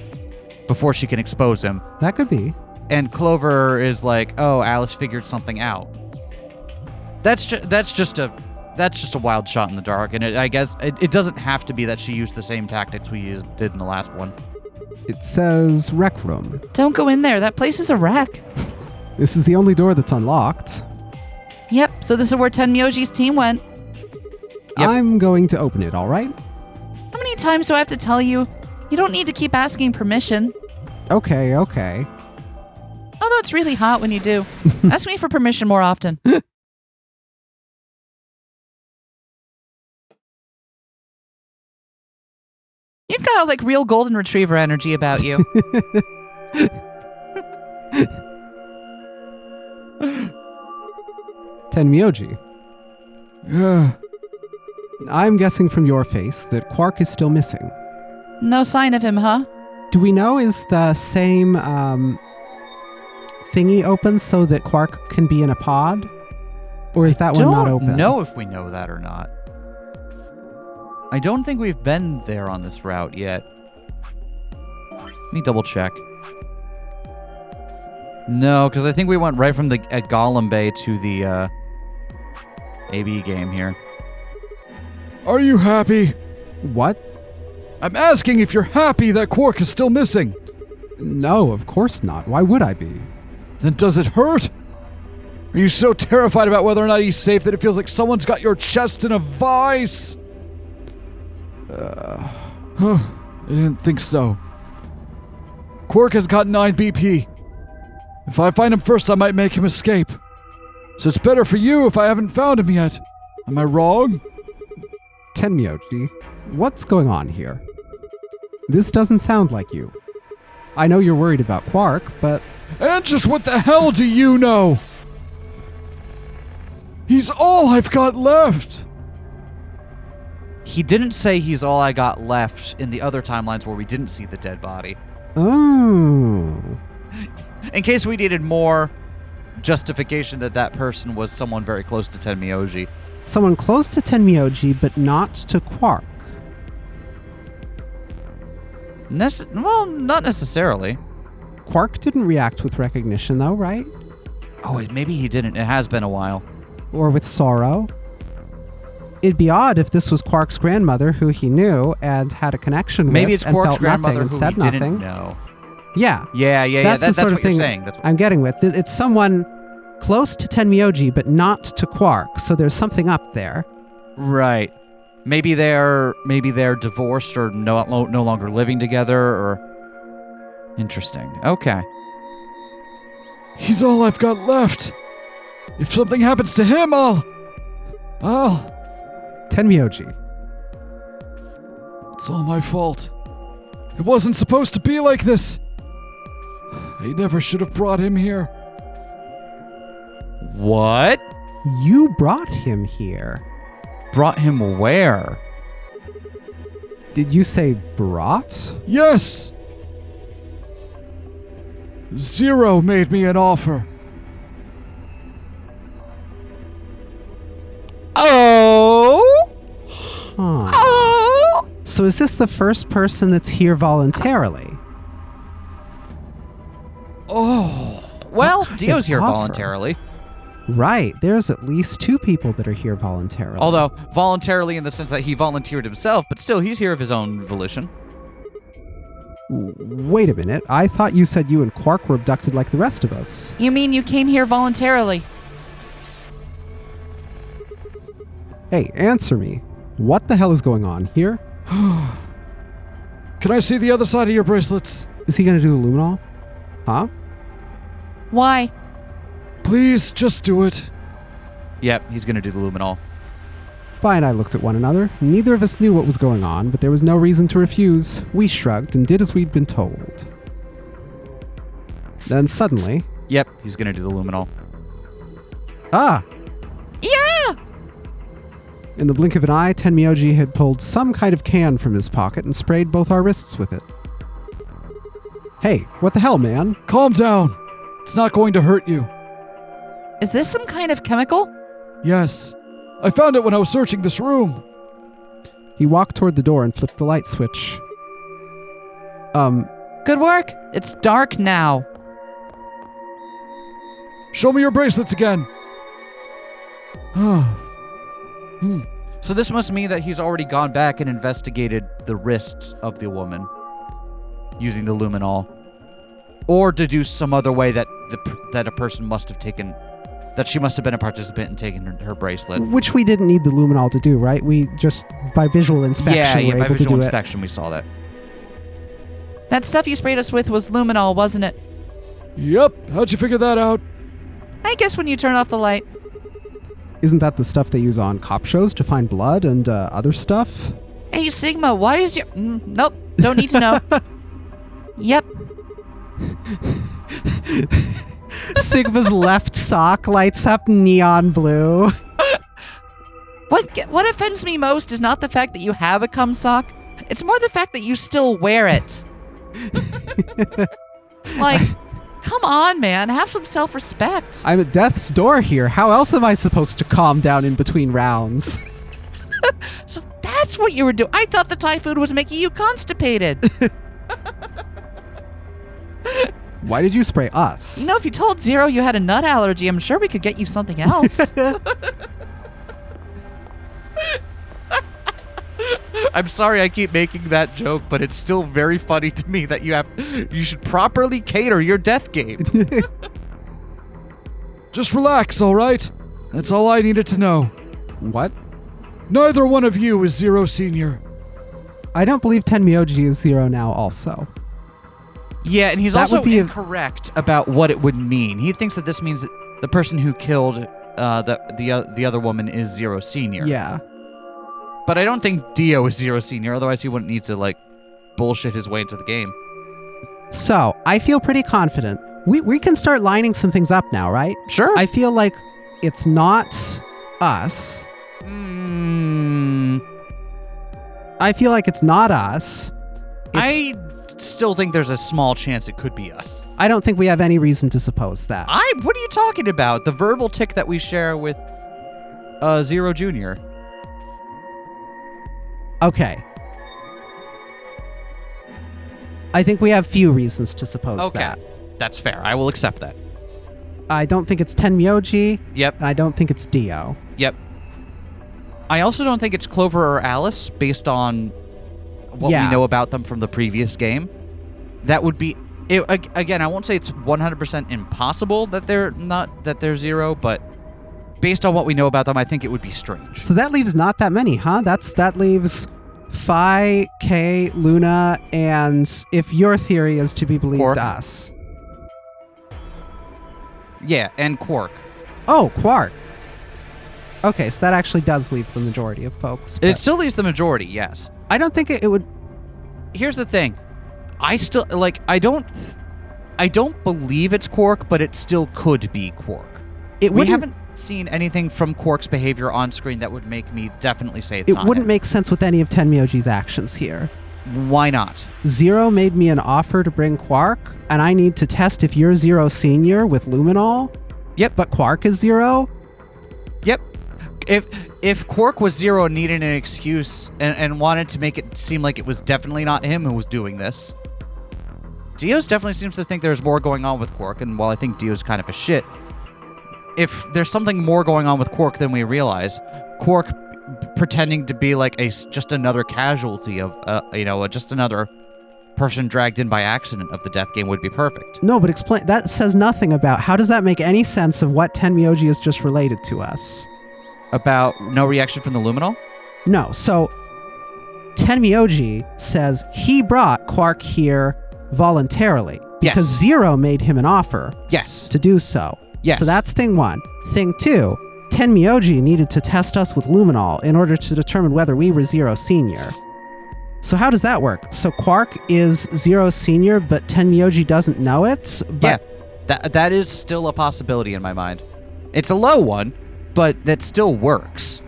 [SPEAKER 1] expose him.
[SPEAKER 2] That could be.
[SPEAKER 1] And Clover is like, "Oh, Alice figured something out." That's just a wild shot in the dark, and I guess it doesn't have to be that she used the same tactics we did in the last one.
[SPEAKER 2] It says rec room.
[SPEAKER 3] Don't go in there. That place is a wreck.
[SPEAKER 2] This is the only door that's unlocked.
[SPEAKER 3] Yep, so this is where Tenmyoji's team went.
[SPEAKER 1] Yep.
[SPEAKER 2] I'm going to open it, all right?
[SPEAKER 3] How many many times do I have to tell you? You don't need to keep asking permission.
[SPEAKER 2] Okay.
[SPEAKER 3] Although it's really hot when you do. Ask me for permission more often. You've got like real golden retriever energy about you.
[SPEAKER 2] Tenmyoji,
[SPEAKER 4] Yeah.
[SPEAKER 2] I'm guessing from your face that Quark is still missing.
[SPEAKER 3] No sign of him, huh?
[SPEAKER 2] Do we know is the same thingy open so that Quark can be in a pod? Or is that one not open?
[SPEAKER 1] I don't know if we know that or not. I don't think we've been there on this route yet. Let me double check. No, because I think we went right from the Golem Bay to the AB game here.
[SPEAKER 4] Are you happy?
[SPEAKER 2] What?
[SPEAKER 4] I'm asking if you're happy that Quark is still missing.
[SPEAKER 2] No, of course not. Why would I be?
[SPEAKER 4] Then does it hurt? Are you so terrified about whether or not he's safe that it feels like someone's got your chest in a vice? I didn't think so. Quark has got 9 BP. If I find him first, I might make him escape. So it's better for you if I haven't found him yet. Am I wrong?
[SPEAKER 2] Tenmyoji, what's going on here? This doesn't sound like you. I know you're worried about Quark, but...
[SPEAKER 4] And just what the hell do you know? He's all I've got left.
[SPEAKER 1] He didn't say he's all I got left in the other timelines where we didn't see the dead body.
[SPEAKER 2] Oh.
[SPEAKER 1] In case we needed more justification that that person was someone very close to Tenmyoji.
[SPEAKER 2] Someone close to Tenmyoji, but not to Quark.
[SPEAKER 1] Well, not necessarily.
[SPEAKER 2] Quark didn't react with recognition, though, right?
[SPEAKER 1] Oh, maybe he didn't. It has been a while.
[SPEAKER 2] Or with sorrow. It'd be odd if this was Quark's grandmother, who he knew and had a connection
[SPEAKER 1] Maybe
[SPEAKER 2] with,
[SPEAKER 1] it's
[SPEAKER 2] and
[SPEAKER 1] Quark's
[SPEAKER 2] felt
[SPEAKER 1] grandmother
[SPEAKER 2] nothing
[SPEAKER 1] who
[SPEAKER 2] and said
[SPEAKER 1] he
[SPEAKER 2] nothing.
[SPEAKER 1] didn't know.
[SPEAKER 2] Yeah.
[SPEAKER 1] Yeah.
[SPEAKER 2] That's the sort
[SPEAKER 1] what
[SPEAKER 2] of thing
[SPEAKER 1] you're saying. That's what...
[SPEAKER 2] I'm getting with. It's someone close to Tenmyoji, but not to Quark, so there's something up there.
[SPEAKER 1] Right. Maybe they're divorced or no longer living together or... Interesting. Okay.
[SPEAKER 4] He's all I've got left. If something happens to him, I'll...
[SPEAKER 2] Tenmyoji.
[SPEAKER 4] It's all my fault. It wasn't supposed to be like this. I never should have brought him here.
[SPEAKER 1] What?
[SPEAKER 2] You brought him here.
[SPEAKER 1] Brought him where?
[SPEAKER 2] Did you say brought?
[SPEAKER 4] Yes. Zero made me an offer.
[SPEAKER 1] Oh?
[SPEAKER 2] Huh.
[SPEAKER 1] Oh?
[SPEAKER 2] So is this the first person that's here voluntarily?
[SPEAKER 4] Oh.
[SPEAKER 1] Well,
[SPEAKER 2] What kind
[SPEAKER 1] Dio's
[SPEAKER 2] of
[SPEAKER 1] here
[SPEAKER 2] offer?
[SPEAKER 1] voluntarily.
[SPEAKER 2] Right, there's at least 2 people that are here voluntarily.
[SPEAKER 1] Although, voluntarily in the sense that he volunteered himself, but still, he's here of his own volition.
[SPEAKER 2] Wait a minute, I thought you said you and Quark were abducted like the rest of us.
[SPEAKER 3] You mean you came here voluntarily?
[SPEAKER 2] Hey, answer me. What the hell is going on here?
[SPEAKER 4] Can I see the other side of your bracelets?
[SPEAKER 2] Is he gonna do the luminol? Huh?
[SPEAKER 3] Why?
[SPEAKER 4] Please, just do it.
[SPEAKER 1] Yep, he's gonna do the luminol.
[SPEAKER 2] Vi and I looked at one another. Neither of us knew what was going on, but there was no reason to refuse. We shrugged and did as we'd been told. Then suddenly...
[SPEAKER 1] Yep, he's gonna do the luminol.
[SPEAKER 2] Ah!
[SPEAKER 3] Yeah!
[SPEAKER 2] In the blink of an eye, Tenmyoji had pulled some kind of can from his pocket and sprayed both our wrists with it. Hey, what the hell, man?
[SPEAKER 4] Calm down. It's not going to hurt you.
[SPEAKER 3] Is this some kind of chemical?
[SPEAKER 4] Yes. I found it when I was searching this room.
[SPEAKER 2] He walked toward the door and flipped the light switch.
[SPEAKER 3] Good work. It's dark now.
[SPEAKER 4] Show me your bracelets again.
[SPEAKER 1] So this must mean that he's already gone back and investigated the wrists of the woman using the luminol, or deduced some other way that that a person must have taken that she must have been a participant in taking her bracelet.
[SPEAKER 2] Which we didn't need the luminol to do, right? We just, by visual inspection, were
[SPEAKER 1] by
[SPEAKER 2] able to
[SPEAKER 1] visual
[SPEAKER 2] do
[SPEAKER 1] inspection, we saw that.
[SPEAKER 3] That stuff you sprayed us with was luminol, wasn't it?
[SPEAKER 4] Yep. How'd you figure that out?
[SPEAKER 3] I guess when you turn off the light.
[SPEAKER 2] it. Isn't that the stuff they use on cop shows to find blood and other stuff?
[SPEAKER 3] Hey, Sigma, why is your... nope, don't need to know. Yep.
[SPEAKER 2] Sigma's left sock lights up neon blue.
[SPEAKER 3] What offends me most is not the fact that you have a cum sock. It's more the fact that you still wear it. Like, come on, man. Have some self-respect.
[SPEAKER 2] I'm at death's door here. How else am I supposed to calm down in between rounds?
[SPEAKER 3] So that's what you were doing. I thought the Thai food was making you constipated.
[SPEAKER 2] Why did you spray us?
[SPEAKER 3] You know, if you told Zero you had a nut allergy, I'm sure we could get you something else.
[SPEAKER 1] I'm sorry I keep making that joke, but it's still very funny to me that you should properly cater your death game.
[SPEAKER 4] Just relax, all right? That's all I needed to know.
[SPEAKER 2] What?
[SPEAKER 4] Neither one of you is Zero Senior.
[SPEAKER 2] I don't believe Tenmyoji is Zero now also.
[SPEAKER 1] Yeah, and he's
[SPEAKER 2] That
[SPEAKER 1] also
[SPEAKER 2] would be
[SPEAKER 1] incorrect about what it would mean. He thinks that this means that the person who killed the other woman is Zero Senior.
[SPEAKER 2] Yeah.
[SPEAKER 1] But I don't think Dio is Zero Senior, otherwise he wouldn't need to, like, bullshit his way into the game.
[SPEAKER 2] So, I feel pretty confident. We can start lining some things up now, right?
[SPEAKER 1] Sure.
[SPEAKER 2] I feel like it's not us. I feel like it's not us.
[SPEAKER 1] I still think there's a small chance it could be us.
[SPEAKER 2] I don't think we have any reason to suppose that.
[SPEAKER 1] What are you talking about? The verbal tick that we share with Zero Junior.
[SPEAKER 2] Okay. I think we have few reasons to suppose that.
[SPEAKER 1] That's fair. I will accept that.
[SPEAKER 2] I don't think it's Tenmyoji,
[SPEAKER 1] Yep.
[SPEAKER 2] and I don't think it's Dio.
[SPEAKER 1] Yep. I also don't think it's Clover or Alice, based on what we know about them from the previous game. That would be... again, I won't say it's 100% impossible that they're Zero, but based on what we know about them, I think it would be strange.
[SPEAKER 2] So that leaves not that many, huh? That leaves Phi, K, Luna, and if your theory is to be believed,
[SPEAKER 1] Quark.
[SPEAKER 2] us.
[SPEAKER 1] Yeah, and Quark.
[SPEAKER 2] Oh, Quark. Okay, so that actually does leave the majority of folks.
[SPEAKER 1] It
[SPEAKER 2] but
[SPEAKER 1] still leaves the majority, yes.
[SPEAKER 2] I don't think it would...
[SPEAKER 1] Here's the thing. I still, like, I don't believe it's Quark, but it still could be Quark.
[SPEAKER 2] We
[SPEAKER 1] We haven't seen anything from Quark's behavior on screen that would make me definitely say it's not
[SPEAKER 2] It wouldn't
[SPEAKER 1] him.
[SPEAKER 2] make sense with any of Tenmyoji's actions here.
[SPEAKER 1] Why not?
[SPEAKER 2] Zero made me an offer to bring Quark, and I need to test if you're Zero Senior with Luminol.
[SPEAKER 1] Yep.
[SPEAKER 2] But Quark is Zero?
[SPEAKER 1] Yep. If Quark was Zero and needed an excuse and wanted to make it seem like it was definitely not him who was doing this, Dio's definitely seems to think there's more going on with Quark, and while I think Dio's kind of a shit, if there's something more going on with Quark than we realize, Quark pretending to be like just another casualty of, just another person dragged in by accident of the death game would be perfect.
[SPEAKER 2] No, but explain. That says nothing about... How does that make any sense of what Tenmyoji has just related to us?
[SPEAKER 1] About no reaction from the Luminol?
[SPEAKER 2] No, so Tenmyoji says he brought Quark here voluntarily because
[SPEAKER 1] Yes.
[SPEAKER 2] Zero made him an offer
[SPEAKER 1] Yes.
[SPEAKER 2] to do so.
[SPEAKER 1] Yes.
[SPEAKER 2] So that's thing one. Thing two, Tenmyoji needed to test us with Luminol in order to determine whether we were Zero Senior. So how does that work? So Quark is Zero Senior, but Tenmyoji doesn't know it? But
[SPEAKER 1] Yeah. That is still a possibility in my mind. It's a low one, but that still works.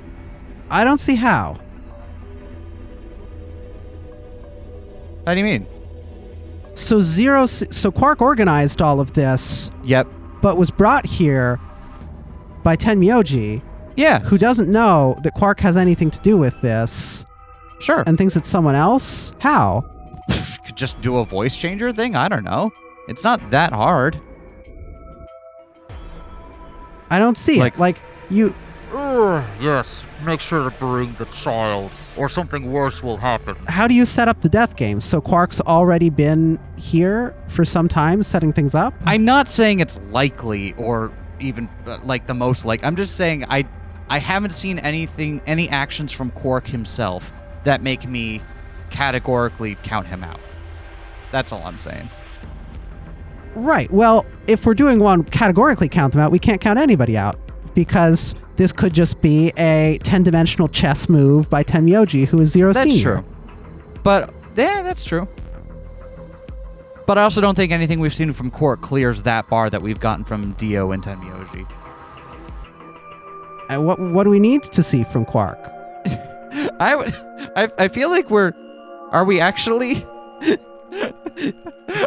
[SPEAKER 2] I don't see how.
[SPEAKER 1] How do you mean?
[SPEAKER 2] So Quark organized all of this,
[SPEAKER 1] Yep.
[SPEAKER 2] but was brought here by Tenmyoji,
[SPEAKER 1] Yeah.
[SPEAKER 2] who doesn't know that Quark has anything to do with this
[SPEAKER 1] Sure.
[SPEAKER 2] and thinks it's someone else? How?
[SPEAKER 1] Could just do a voice changer thing? I don't know. It's not that hard.
[SPEAKER 2] I don't see
[SPEAKER 1] Like-
[SPEAKER 2] it. Like, you...
[SPEAKER 5] Yes, make sure to bring the child, or something worse will happen.
[SPEAKER 2] How do you set up the death game? So Quark's already been here for some time setting things up?
[SPEAKER 1] I'm not saying it's likely or even like the most like. I'm just saying I haven't seen any actions from Quark himself that make me categorically count him out. That's all I'm saying.
[SPEAKER 2] Right. Well, if we're doing one categorically count them out, we can't count anybody out because this could just be a 10-dimensional chess move by Tenmyoji, who is Zero
[SPEAKER 1] That's
[SPEAKER 2] Senior.
[SPEAKER 1] true. But yeah, that's true. But I also don't think anything we've seen from Quark clears that bar that we've gotten from Dio and Tenmyoji.
[SPEAKER 2] And what do we need to see from Quark?
[SPEAKER 1] I feel like are we actually?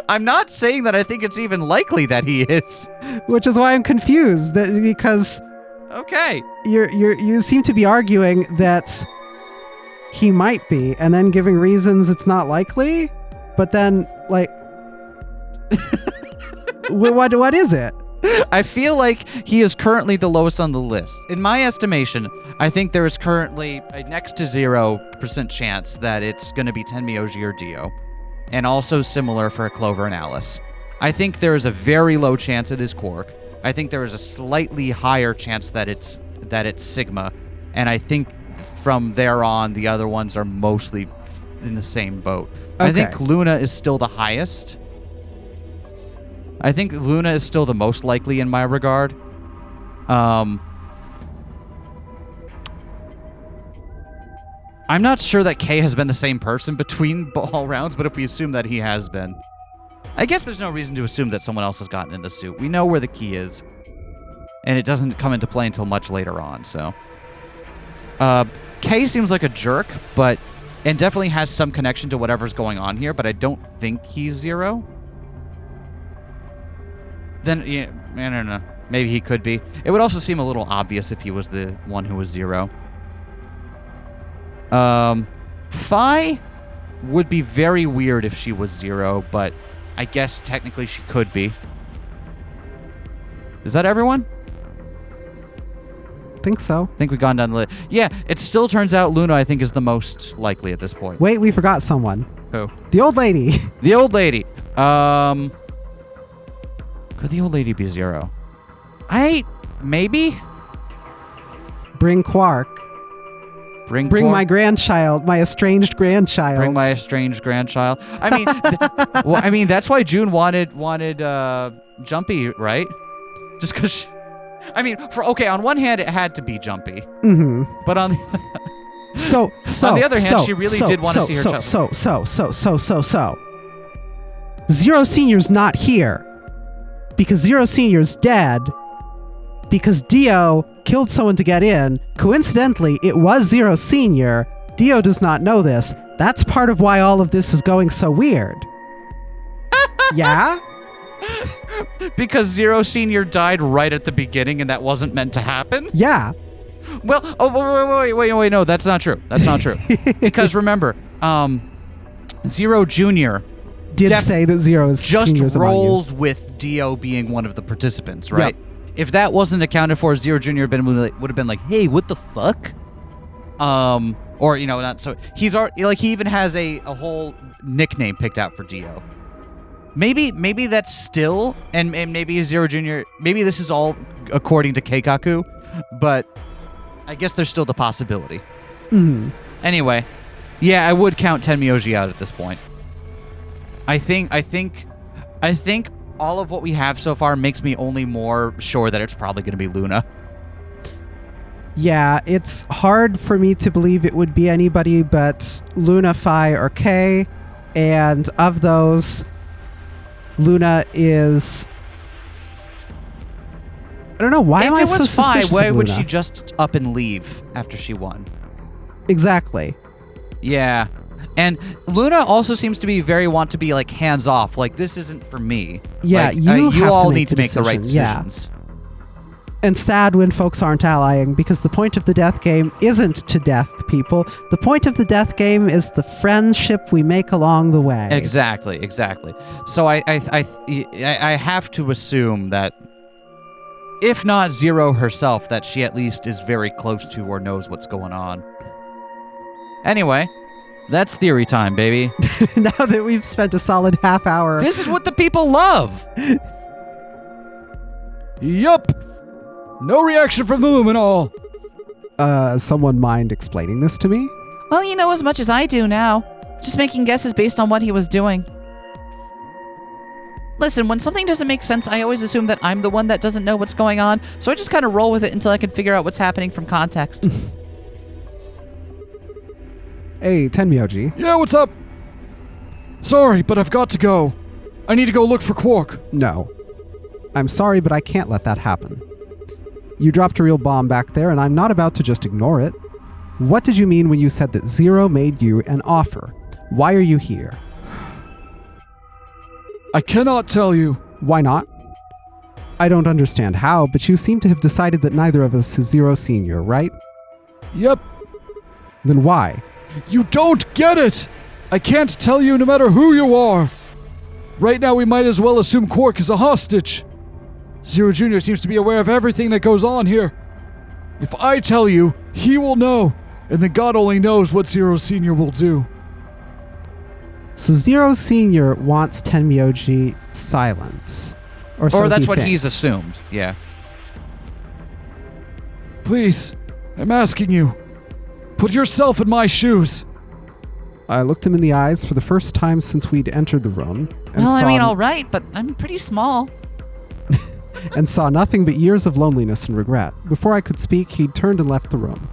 [SPEAKER 1] I'm not saying that I think it's even likely that he is.
[SPEAKER 2] Which is why I'm confused, because
[SPEAKER 1] Okay.
[SPEAKER 2] you seem to be arguing that he might be, and then giving reasons it's not likely. But then, like, what is it?
[SPEAKER 1] I feel like he is currently the lowest on the list. In my estimation, I think there is currently a next to 0% chance that it's going to be Tenmyoji or Dio. And also similar for Clover and Alice. I think there is a very low chance it is Quark. I think there is a slightly higher chance that it's Sigma. And I think from there on, the other ones are mostly in the same boat.
[SPEAKER 2] Okay.
[SPEAKER 1] I think Luna is still the highest. I think Luna is still the most likely in my regard. I'm not sure that Kay has been the same person between all rounds, but if we assume that he has been, I guess there's no reason to assume that someone else has gotten in the suit. We know where the key is, and it doesn't come into play until much later on, so. Kay seems like a jerk, and definitely has some connection to whatever's going on here, but I don't think he's Zero. Then, yeah, I don't know. Maybe he could be. It would also seem a little obvious if he was the one who was Zero. Phi would be very weird if she was Zero, but I guess technically she could be. Is that everyone?
[SPEAKER 2] Think so.
[SPEAKER 1] I think we've gone down the list. Yeah, it still turns out Luna, I think, is the most likely at this point.
[SPEAKER 2] Wait, we forgot someone.
[SPEAKER 1] Who?
[SPEAKER 2] The old lady.
[SPEAKER 1] The old lady. Could the old lady be Zero? Maybe?
[SPEAKER 2] Bring Quark.
[SPEAKER 1] Bring
[SPEAKER 2] Quark.
[SPEAKER 1] my
[SPEAKER 2] My grandchild, my estranged grandchild.
[SPEAKER 1] Bring my estranged grandchild. I mean, that's why June wanted Jumpy, right? Just because. On one hand, it had to be Jumpy.
[SPEAKER 2] Mm-hmm.
[SPEAKER 1] But on the other hand, she really did want to see her child.
[SPEAKER 2] So. Zero Senior's not here. Because Zero Senior's dead. Because Dio killed someone to get in. Coincidentally, it was Zero Senior. Dio does not know this. That's part of why all of this is going so weird. Yeah?
[SPEAKER 1] Because Zero Senior died right at the beginning and that wasn't meant to happen?
[SPEAKER 2] Yeah.
[SPEAKER 1] Well, wait, no, that's not true. That's not true. Because remember, Zero Jr.
[SPEAKER 2] did say that Zero is
[SPEAKER 1] just
[SPEAKER 2] Senior's
[SPEAKER 1] rolls with Dio being one of the participants, right?
[SPEAKER 2] Yep.
[SPEAKER 1] If that wasn't accounted for, Zero Jr. would have been like, hey, what the fuck? Or, not so. He's already, like, he even has a whole nickname picked out for Dio. Maybe that's still, and maybe Zero Jr., maybe this is all according to Keikaku, but I guess there's still the possibility.
[SPEAKER 2] Mm-hmm.
[SPEAKER 1] Anyway, yeah, I would count Tenmyoji out at this point. I think all of what we have so far makes me only more sure that it's probably going to be Luna.
[SPEAKER 2] Yeah, it's hard for me to believe it would be anybody but Luna, Phi, or Kay. And of those, Luna is... I don't know, why am I so suspicious
[SPEAKER 1] Phi,
[SPEAKER 2] of
[SPEAKER 1] why
[SPEAKER 2] Luna?
[SPEAKER 1] would she just up and leave after she won?
[SPEAKER 2] Exactly.
[SPEAKER 1] Yeah. And Luna also seems to be very want to be like hands off. Like, this isn't for me.
[SPEAKER 2] Yeah,
[SPEAKER 1] like,
[SPEAKER 2] you have
[SPEAKER 1] all
[SPEAKER 2] to
[SPEAKER 1] need to make the right
[SPEAKER 2] decision. Yeah.
[SPEAKER 1] decisions.
[SPEAKER 2] And sad when folks aren't allying, because the point of the death game isn't to death people. The point of the death game is the friendship we make along the way.
[SPEAKER 1] Exactly. So I have to assume that, if not Zero herself, that she at least is very close to or knows what's going on. Anyway, that's theory time, baby.
[SPEAKER 2] Now that we've spent a solid half hour...
[SPEAKER 1] This is what the people love!
[SPEAKER 4] Yup. No reaction from the luminol.
[SPEAKER 2] Someone mind explaining this to me?
[SPEAKER 3] Well, you know as much as I do now. Just making guesses based on what he was doing. Listen, when something doesn't make sense, I always assume that I'm the one that doesn't know what's going on, so I just kind of roll with it until I can figure out what's happening from context.
[SPEAKER 2] Hey, Tenmyoji.
[SPEAKER 4] Yeah, what's up? Sorry, but I've got to go. I need to go look for Quark.
[SPEAKER 2] No. I'm sorry, but I can't let that happen. You dropped a real bomb back there, and I'm not about to just ignore it. What did you mean when you said that Zero made you an offer? Why are you here?
[SPEAKER 4] I cannot tell you.
[SPEAKER 2] Why not? I don't understand how, but you seem to have decided that neither of us is Zero Senior, right?
[SPEAKER 4] Yep.
[SPEAKER 2] Then why?
[SPEAKER 4] You don't get it! I can't tell you no matter who you are. Right now we might as well assume Quark is a hostage. Zero Jr. seems to be aware of everything that goes on here. If I tell you, he will know, and then God only knows what Zero Senior will do.
[SPEAKER 2] So Zero Senior wants Tenmyoji silent. Or so
[SPEAKER 1] Or that's
[SPEAKER 2] he
[SPEAKER 1] what
[SPEAKER 2] thinks.
[SPEAKER 1] he's assumed. Yeah.
[SPEAKER 4] Please, I'm asking you. Put yourself in my shoes.
[SPEAKER 2] I looked him in the eyes for the first time since we'd entered the room. And
[SPEAKER 3] Well, I
[SPEAKER 2] saw
[SPEAKER 3] mean, all right, but I'm pretty small.
[SPEAKER 2] and saw nothing but years of loneliness and regret. Before I could speak, he'd turned and left the room.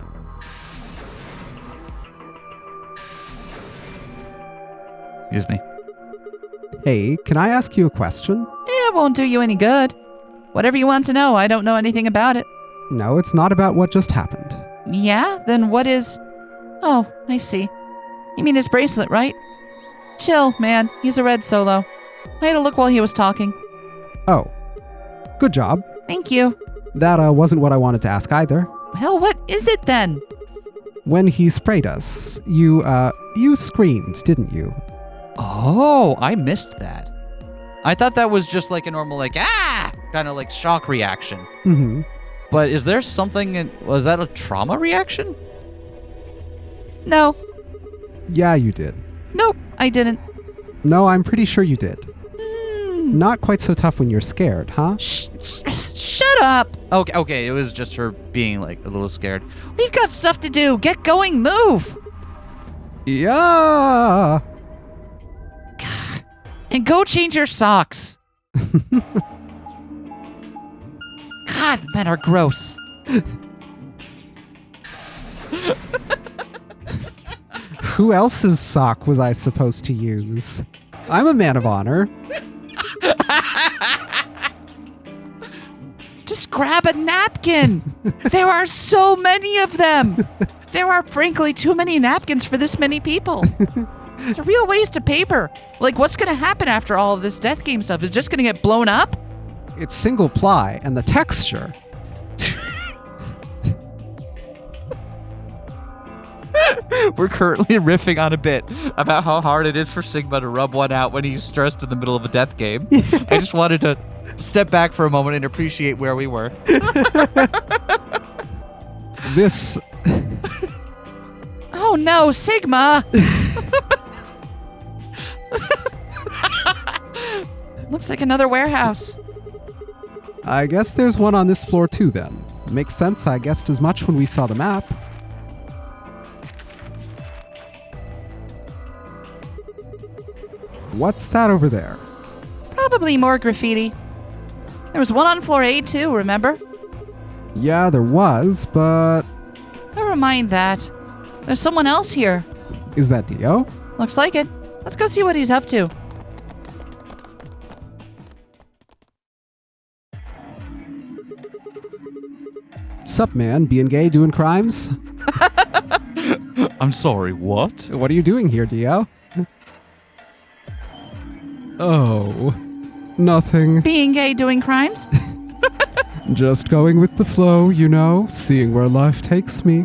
[SPEAKER 1] Excuse me.
[SPEAKER 2] Hey, can I ask you a question?
[SPEAKER 3] It won't do you any good. Whatever you want to know, I don't know anything about it.
[SPEAKER 2] No, it's not about what just happened.
[SPEAKER 3] Yeah? Then what is... Oh, I see. You mean his bracelet, right? Chill, man. He's a red solo. I had a look while he was talking.
[SPEAKER 2] Oh. Good job.
[SPEAKER 3] Thank you.
[SPEAKER 2] That wasn't what I wanted to ask either.
[SPEAKER 3] Hell, what is it then?
[SPEAKER 2] When he sprayed us, you screamed, didn't you?
[SPEAKER 1] Oh, I missed that. I thought that was just like a normal, like, ah, kind of like shock reaction.
[SPEAKER 2] Mm-hmm.
[SPEAKER 1] But is there something, was that a trauma reaction?
[SPEAKER 3] No.
[SPEAKER 2] Yeah, you did.
[SPEAKER 3] Nope, I didn't.
[SPEAKER 2] No, I'm pretty sure you did.
[SPEAKER 3] Mm.
[SPEAKER 2] Not quite so tough when you're scared, huh?
[SPEAKER 3] Shut up.
[SPEAKER 1] Okay, it was just her being like a little scared.
[SPEAKER 3] We've got stuff to do. Get going, move.
[SPEAKER 2] Yeah.
[SPEAKER 3] And go change your socks. God, men are gross.
[SPEAKER 2] Who else's sock was I supposed to use? I'm a man of honor.
[SPEAKER 3] Just grab a napkin. There are so many of them. There are frankly too many napkins for this many people. It's a real waste of paper. Like, what's going to happen after all of this death game stuff? Is it just going to get blown up?
[SPEAKER 2] It's single ply, and the texture.
[SPEAKER 1] We're currently riffing on a bit about how hard it is for Sigma to rub one out when he's stressed in the middle of a death game. I just wanted to step back for a moment and appreciate where we were.
[SPEAKER 2] This.
[SPEAKER 3] Oh no, Sigma! Looks like another warehouse.
[SPEAKER 2] I guess there's one on this floor too, then. Makes sense, I guessed as much when we saw the map. What's that over there?
[SPEAKER 3] Probably more graffiti. There was one on floor A too, remember?
[SPEAKER 2] Yeah, there was, but
[SPEAKER 3] Never mind that. There's someone else here.
[SPEAKER 2] is that Dio?
[SPEAKER 3] Looks like it. Let's go see what he's up to.
[SPEAKER 2] Sup, man? Being gay, doing crimes?
[SPEAKER 1] I'm sorry, what?
[SPEAKER 2] What are you doing here, Dio? Oh, nothing.
[SPEAKER 3] Being gay doing crimes?
[SPEAKER 2] Just going with the flow, you know, seeing where life takes me.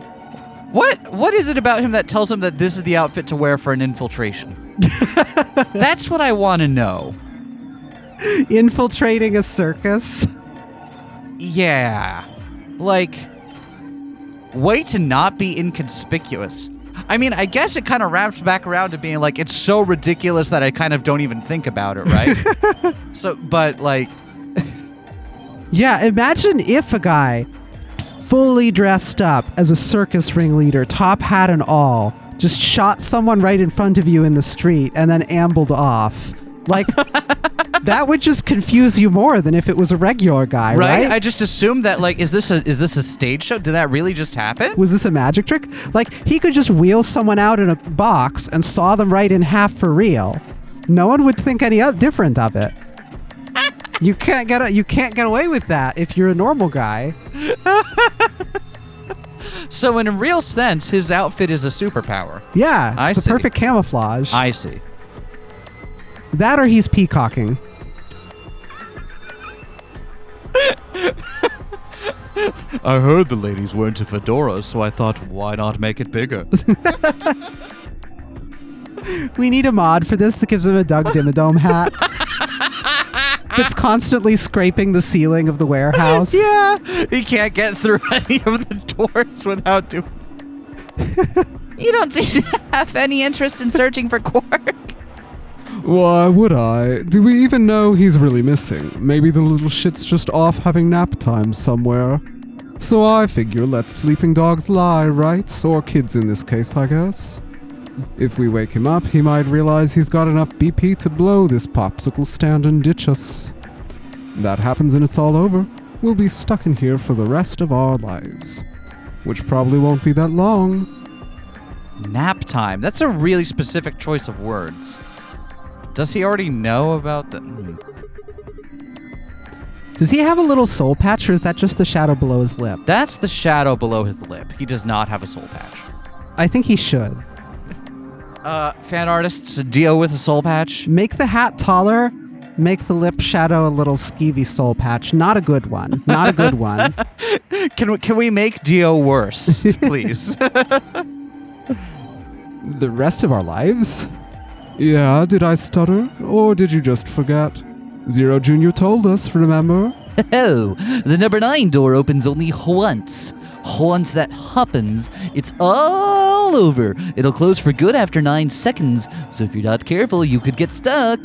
[SPEAKER 1] What is it about him that tells him that this is the outfit to wear for an infiltration? That's what I want to know.
[SPEAKER 2] Infiltrating a circus?
[SPEAKER 1] Yeah. Like, way to not be inconspicuous. I mean, I guess it kind of wraps back around to being like, it's so ridiculous that I kind of don't even think about it, right? But like,
[SPEAKER 2] Yeah, imagine if a guy fully dressed up as a circus ringleader, top hat and all, just shot someone right in front of you in the street and then ambled off. Like, that would just confuse you more than if it was a regular guy, right?
[SPEAKER 1] I just assumed that, like, is this a stage show? Did that really just happen?
[SPEAKER 2] Was this a magic trick? Like, he could just wheel someone out in a box and saw them right in half for real. No one would think any different of it. You can't get away with that if you're a normal guy.
[SPEAKER 1] So in a real sense, his outfit is a superpower.
[SPEAKER 2] Yeah, it's the perfect camouflage.
[SPEAKER 1] I see.
[SPEAKER 2] That or he's peacocking.
[SPEAKER 1] I heard the ladies were into fedoras, so I thought, why not make it bigger?
[SPEAKER 2] We need a mod for this that gives him a Doug Dimmadome hat. That's constantly scraping the ceiling of the warehouse.
[SPEAKER 1] Yeah, he can't get through any of the doors without doing.
[SPEAKER 3] You don't seem to have any interest in searching for Quark.
[SPEAKER 6] Why would I? Do we even know he's really missing? Maybe the little shit's just off having nap time somewhere. So I figure let sleeping dogs lie, right? Or kids in this case, I guess. If we wake him up, he might realize he's got enough BP to blow this popsicle stand and ditch us. That happens and it's all over. We'll be stuck in here for the rest of our lives. Which probably won't be that long.
[SPEAKER 1] Nap time. That's a really specific choice of words. Does he already know about the...
[SPEAKER 2] Does he have a little soul patch, or is that just the shadow below his lip?
[SPEAKER 1] That's the shadow below his lip. He does not have a soul patch.
[SPEAKER 2] I think he should.
[SPEAKER 1] Fan artists, Dio with a soul patch.
[SPEAKER 2] Make the hat taller. Make the lip shadow a little skeevy soul patch. Not a good one. Not a good one.
[SPEAKER 1] Can we make Dio worse, please?
[SPEAKER 2] The rest of our lives?
[SPEAKER 6] Yeah, did I stutter? Or did you just forget? Zero Jr. told us, remember?
[SPEAKER 3] Oh, the number 9 door opens only once. Once that happens, it's all over. It'll close for good after 9 seconds, so if you're not careful, you could get stuck.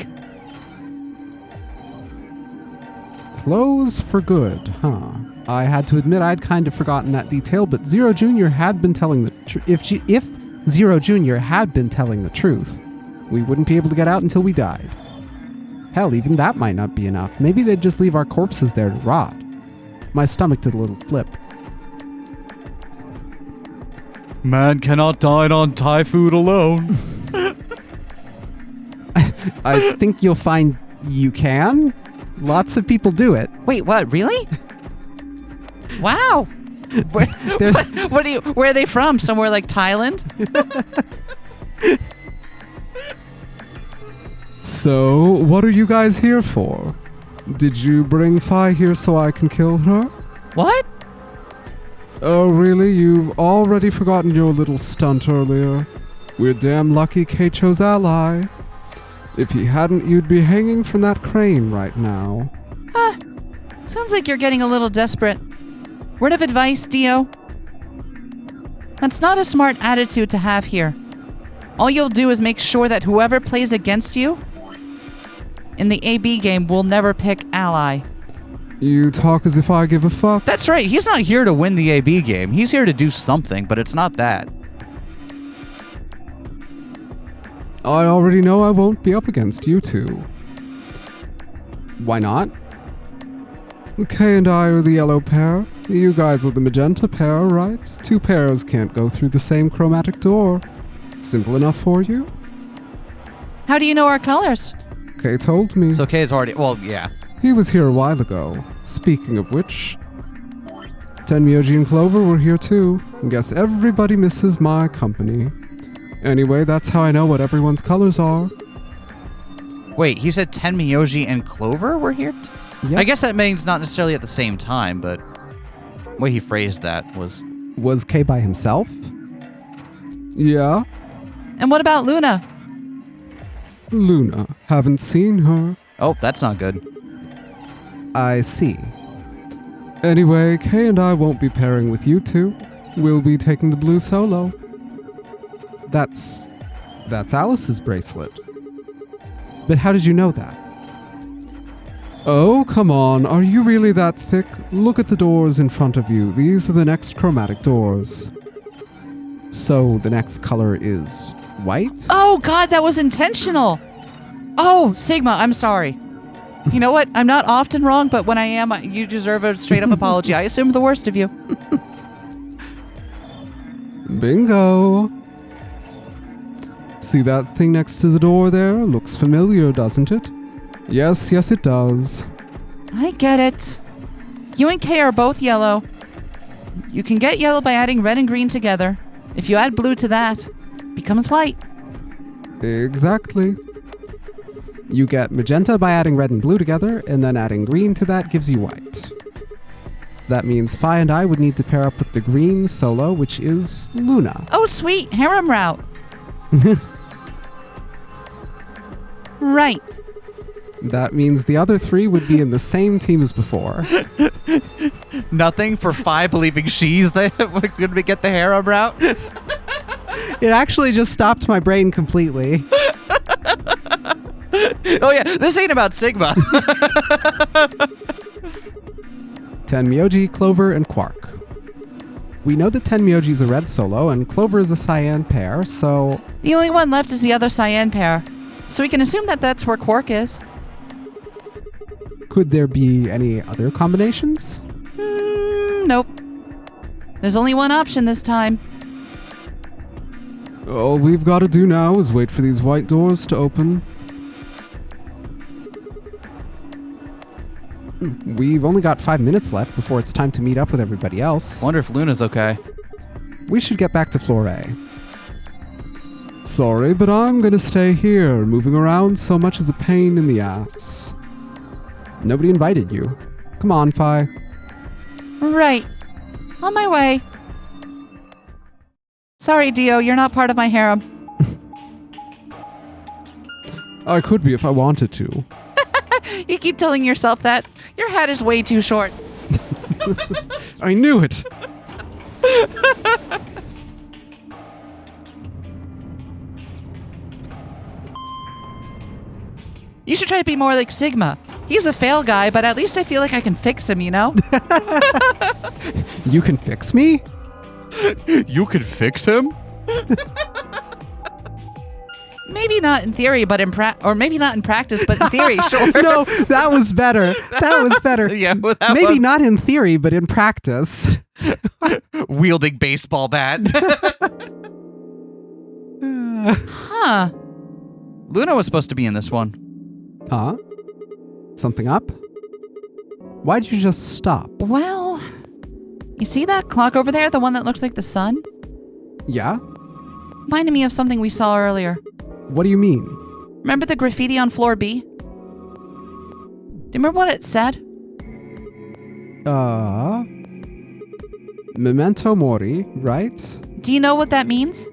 [SPEAKER 2] Close for good, huh? I had to admit I'd kind of forgotten that detail, but Zero Jr. had been telling the truth. If Zero Jr. had been telling the truth, we wouldn't be able to get out until we died. Hell, even that might not be enough. Maybe they'd just leave our corpses there to rot. My stomach did a little flip.
[SPEAKER 1] Man cannot dine on Thai food alone.
[SPEAKER 2] I think you'll find you can. Lots of people do it.
[SPEAKER 3] Wait, what? Really? Wow. Where are they from? Somewhere like Thailand?
[SPEAKER 6] So, what are you guys here for? Did you bring Fi here so I can kill her?
[SPEAKER 3] What?
[SPEAKER 6] Oh, really? You've already forgotten your little stunt earlier. We're damn lucky Keicho's ally. If he hadn't, you'd be hanging from that crane right now.
[SPEAKER 3] Sounds like you're getting a little desperate. Word of advice, Dio? That's not a smart attitude to have here. All you'll do is make sure that whoever plays against you in the AB game will never pick ally.
[SPEAKER 6] You talk as if I give a fuck.
[SPEAKER 1] That's right. He's not here to win the AB game. He's here to do something, but it's not that.
[SPEAKER 6] I already know I won't be up against you two.
[SPEAKER 2] Why not?
[SPEAKER 6] Kay and I are the yellow pair. You guys are the magenta pair, right? Two pairs can't go through the same chromatic door. Simple enough for you?
[SPEAKER 3] How do you know our colors?
[SPEAKER 6] Kay told me.
[SPEAKER 1] So Kay's already... Well, yeah.
[SPEAKER 6] He was here a while ago. Speaking of which, Tenmyoji and Clover were here too. Guess everybody misses my company. Anyway, that's how I know what everyone's colors are.
[SPEAKER 1] Wait, he said Tenmyoji and Clover were here?
[SPEAKER 2] Yep.
[SPEAKER 1] I guess that means not necessarily at the same time, but the way he phrased that was...
[SPEAKER 2] Was Kay by himself?
[SPEAKER 6] Yeah?
[SPEAKER 3] And what about Luna?
[SPEAKER 6] Luna. Haven't seen her.
[SPEAKER 1] Oh, that's not good.
[SPEAKER 2] I see.
[SPEAKER 6] Anyway, Kay and I won't be pairing with you two. We'll be taking the blue solo.
[SPEAKER 2] That's Alice's bracelet. But how did you know that?
[SPEAKER 6] Oh, come on. Are you really that thick? Look at the doors in front of you. These are the next chromatic doors. So the next color is white?
[SPEAKER 3] Oh, God, that was intentional. Oh, Sigma, I'm sorry. You know what? I'm not often wrong, but when I am, you deserve a straight-up apology. I assume the worst of you.
[SPEAKER 6] Bingo. See that thing next to the door there? Looks familiar, doesn't it? Yes, it does.
[SPEAKER 3] I get it. You and Kay are both yellow. You can get yellow by adding red and green together. If you add blue to that, it becomes white.
[SPEAKER 6] Exactly. You get magenta by adding red and blue together, and then adding green to that gives you white. So that means Fi and I would need to pair up with the green solo, which is Luna.
[SPEAKER 3] Oh, sweet. Harem route. Right.
[SPEAKER 6] That means the other three would be in the same team as before.
[SPEAKER 1] Nothing for Fi believing she's the going to get the harem route.
[SPEAKER 2] It actually just stopped my brain completely.
[SPEAKER 1] Oh yeah, this ain't about Sigma.
[SPEAKER 6] Tenmyoji, Clover, and Quark. We know that Tenmyoji is a red solo and Clover is a cyan pair, so...
[SPEAKER 3] The only one left is the other cyan pair. So we can assume that that's where Quark is.
[SPEAKER 6] Could there be any other combinations?
[SPEAKER 3] Nope. There's only one option this time.
[SPEAKER 6] All we've got to do now is wait for these white doors to open. We've only got 5 minutes left before it's time to meet up with everybody else.
[SPEAKER 1] Wonder if Luna's okay.
[SPEAKER 6] We should get back to floor A. Sorry, but I'm gonna stay here. Moving around so much is a pain in the ass. Nobody invited you. Come on, Fi.
[SPEAKER 3] Right. On my way. Sorry, Dio, you're not part of my harem.
[SPEAKER 6] I could be if I wanted to.
[SPEAKER 3] You keep telling yourself that. Your hat is way too short.
[SPEAKER 6] I knew it!
[SPEAKER 3] You should try to be more like Sigma. He's a fail guy, but at least I feel like I can fix him, you know?
[SPEAKER 6] You can fix me?
[SPEAKER 1] You could fix him?
[SPEAKER 3] Maybe not in theory, but or maybe not in practice, but in theory, sure.
[SPEAKER 2] No, that was better. That was better.
[SPEAKER 1] Yeah, well, that
[SPEAKER 2] Maybe
[SPEAKER 1] was
[SPEAKER 2] not in theory, but in practice.
[SPEAKER 1] wielding baseball bat.
[SPEAKER 3] Huh.
[SPEAKER 1] Luna was supposed to be in this one.
[SPEAKER 6] Huh? Something up? Why'd you just stop?
[SPEAKER 3] Well, you see that clock over there? The one that looks like the sun?
[SPEAKER 6] Yeah?
[SPEAKER 3] Reminded me of something we saw earlier.
[SPEAKER 6] What do you mean?
[SPEAKER 3] Remember the graffiti on floor B? Do you remember what it said?
[SPEAKER 6] Memento mori, right?
[SPEAKER 3] Do you know what that means?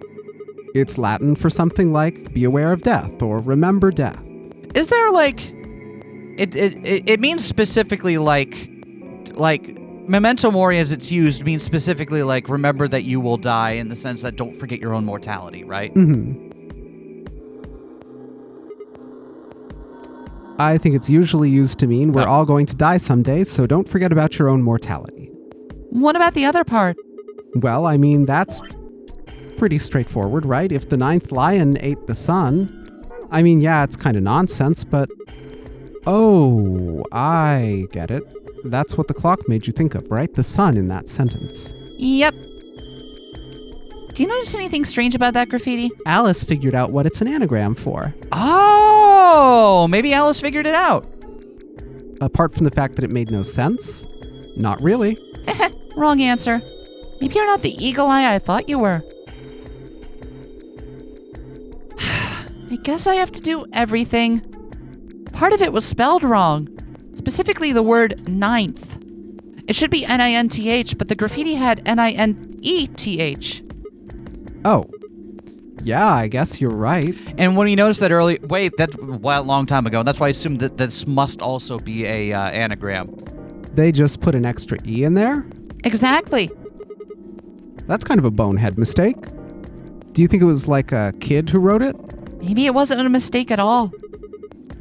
[SPEAKER 6] It's Latin for something like be aware of death or remember death.
[SPEAKER 1] Is there like it means specifically like memento mori as it's used means specifically like remember that you will die in the sense that don't forget your own mortality, right?
[SPEAKER 6] Mm-hmm. I think it's usually used to mean we're all going to die someday, so don't forget about your own mortality.
[SPEAKER 3] What about the other part?
[SPEAKER 6] Well, I mean, that's pretty straightforward, right? If the 9th lion ate the sun, I mean, yeah, it's kind of nonsense, but... Oh, I get it. That's what the clock made you think of, right? The sun in that sentence.
[SPEAKER 3] Yep. Do you notice anything strange about that graffiti?
[SPEAKER 2] Alice figured out what it's an anagram for.
[SPEAKER 1] Oh, maybe Alice figured it out.
[SPEAKER 6] Apart from the fact that it made no sense, not really.
[SPEAKER 3] Wrong answer. Maybe you're not the eagle eye I thought you were. I guess I have to do everything. Part of it was spelled wrong. Specifically the word ninth. It should be N-I-N-T-H, but the graffiti had N-I-N-E-T-H.
[SPEAKER 6] Oh. Yeah, I guess you're right.
[SPEAKER 1] And when we noticed that early, that's a long time ago. And that's why I assumed that this must also be a anagram.
[SPEAKER 6] They just put an extra E in there?
[SPEAKER 3] Exactly.
[SPEAKER 6] That's kind of a bonehead mistake. Do you think it was like a kid who wrote it?
[SPEAKER 3] Maybe it wasn't a mistake at all.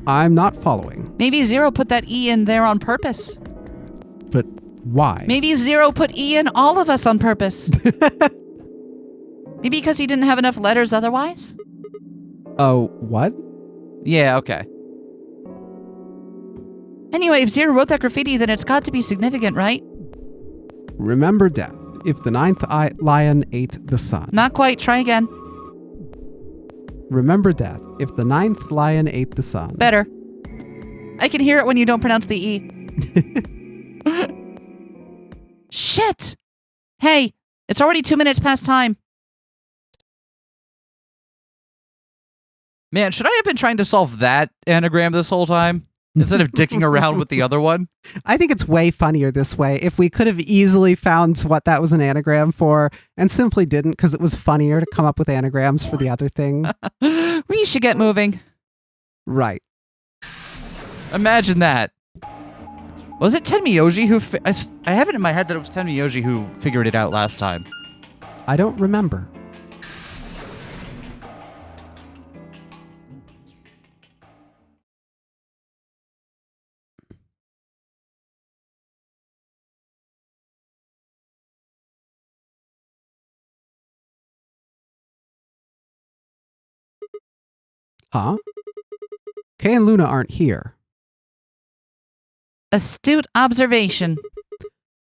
[SPEAKER 6] I'm not following.
[SPEAKER 3] Maybe Zero put that E in there on purpose.
[SPEAKER 2] But why?
[SPEAKER 3] Maybe Zero put E in all of us on purpose. Maybe because he didn't have enough letters otherwise?
[SPEAKER 2] Oh, what?
[SPEAKER 1] Yeah, okay.
[SPEAKER 3] Anyway, if Zero wrote that graffiti, then it's got to be significant, right?
[SPEAKER 2] Remember death. If the ninth lion ate the sun.
[SPEAKER 3] Not quite. Try again.
[SPEAKER 2] Remember death. If the ninth lion ate the sun.
[SPEAKER 3] Better. I can hear it when you don't pronounce the E. Shit! Hey, it's already 2 minutes past time.
[SPEAKER 1] Man, should I have been trying to solve that anagram this whole time? Instead of dicking around with the other one?
[SPEAKER 2] I think it's way funnier this way. If we could have easily found what that was an anagram for and simply didn't because it was funnier to come up with anagrams for the other thing.
[SPEAKER 3] We should get moving.
[SPEAKER 2] Right.
[SPEAKER 1] Imagine that. Was it Tenmyoji who... I have it in my head that it was Tenmyoji who figured it out last time.
[SPEAKER 2] I don't remember. Huh? Kay and Luna aren't here.
[SPEAKER 3] Astute observation.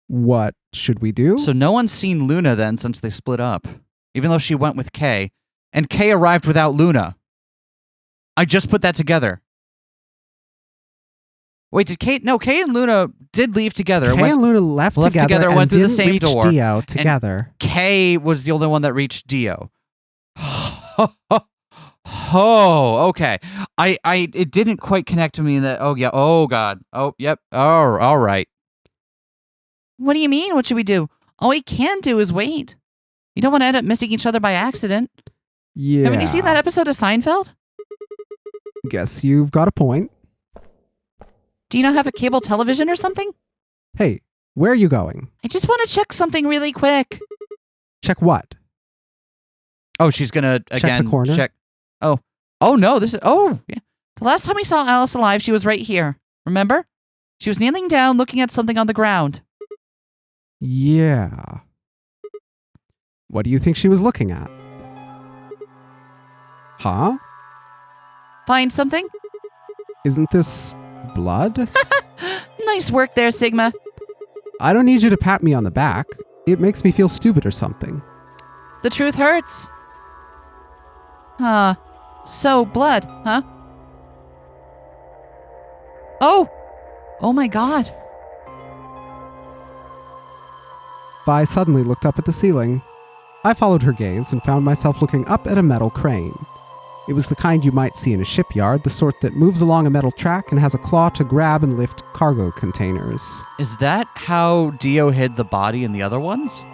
[SPEAKER 2] What should we do?
[SPEAKER 1] So no one's seen Luna then since they split up. Even though she went with Kay. And Kay arrived without Luna. I just put that together. Wait, did Kay... No, Kay and Luna did leave together.
[SPEAKER 2] Kay and Luna left together and
[SPEAKER 1] went through the
[SPEAKER 2] didn't
[SPEAKER 1] same
[SPEAKER 2] reach
[SPEAKER 1] door.
[SPEAKER 2] Dio together.
[SPEAKER 1] Kay was the only one that reached Dio. Oh, okay. It didn't quite connect to me that. Oh yeah. Oh god. Oh yep. Oh, all right.
[SPEAKER 3] What do you mean? What should we do? All we can do is wait. You don't want to end up missing each other by accident.
[SPEAKER 2] Yeah.
[SPEAKER 3] Haven't you seen that episode of Seinfeld?
[SPEAKER 2] Guess you've got a point.
[SPEAKER 3] Do you not have a cable television or something?
[SPEAKER 2] Hey, where are you going?
[SPEAKER 3] I just want to check something really quick.
[SPEAKER 2] Check what?
[SPEAKER 1] Oh, she's gonna again
[SPEAKER 2] the corner?
[SPEAKER 1] check. Oh no, this is. Oh yeah.
[SPEAKER 3] The last time we saw Alice alive, she was right here. Remember? She was kneeling down, looking at something on the ground.
[SPEAKER 2] Yeah. What do you think she was looking at? Huh?
[SPEAKER 3] Find something?
[SPEAKER 2] Isn't this blood?
[SPEAKER 3] Nice work there, Sigma.
[SPEAKER 2] I don't need you to pat me on the back. It makes me feel stupid or something.
[SPEAKER 3] The truth hurts. So blood, huh? Oh my god.
[SPEAKER 2] Vi suddenly looked up at the ceiling. I followed her gaze and found myself looking up at a metal crane. It was the kind you might see in a shipyard, the sort that moves along a metal track and has a claw to grab and lift cargo containers.
[SPEAKER 1] Is that how Dio hid the body in the other ones?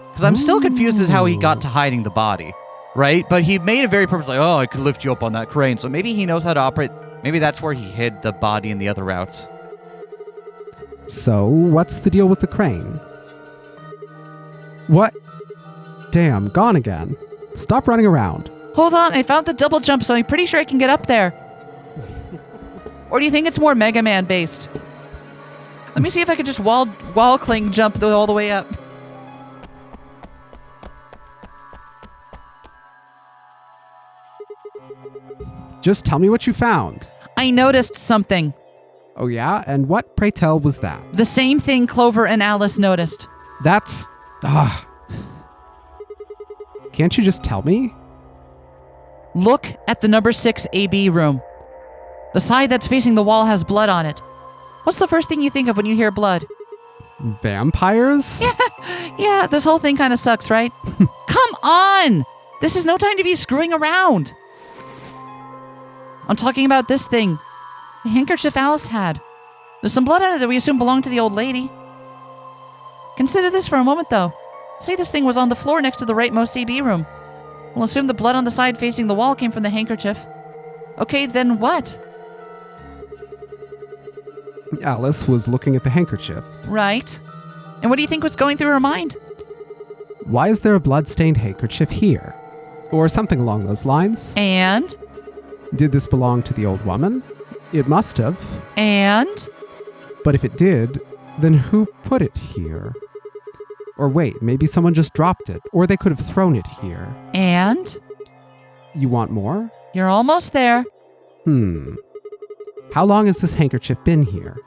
[SPEAKER 1] Because I'm still confused as how he got to hiding the body, right? But he made it very purposely. Oh, I could lift you up on that crane. So maybe he knows how to operate. Maybe that's where he hid the body in the other routes.
[SPEAKER 2] So, what's the deal with the crane? What? Damn, gone again. Stop running around.
[SPEAKER 3] Hold on, I found the double jump, so I'm pretty sure I can get up there. Or do you think it's more Mega Man based? Let me see if I can just wall cling jump all the way up.
[SPEAKER 2] Just tell me what you found.
[SPEAKER 3] I noticed something.
[SPEAKER 2] Oh yeah? And what, pray tell, was that?
[SPEAKER 3] The same thing Clover and Alice noticed.
[SPEAKER 2] That's... Can't you just tell me?
[SPEAKER 3] Look at the number 6 AB room. The side that's facing the wall has blood on it. What's the first thing you think of when you hear blood?
[SPEAKER 2] Vampires?
[SPEAKER 3] Yeah, this whole thing kind of sucks, right? Come on! This is no time to be screwing around. I'm talking about this thing. The handkerchief Alice had. There's some blood on it that we assume belonged to the old lady. Consider this for a moment, though. Say this thing was on the floor next to the rightmost AB room. We'll assume the blood on the side facing the wall came from the handkerchief. Okay, then what?
[SPEAKER 2] Alice was looking at the handkerchief.
[SPEAKER 3] Right. And what do you think was going through her mind?
[SPEAKER 2] Why is there a blood-stained handkerchief here? Or something along those lines.
[SPEAKER 3] And?
[SPEAKER 2] Did this belong to the old woman? It must have.
[SPEAKER 3] And?
[SPEAKER 2] But if it did, then who put it here? Or wait, maybe someone just dropped it. Or they could have thrown it here.
[SPEAKER 3] And?
[SPEAKER 2] You want more?
[SPEAKER 3] You're almost there.
[SPEAKER 2] How long has this handkerchief been here?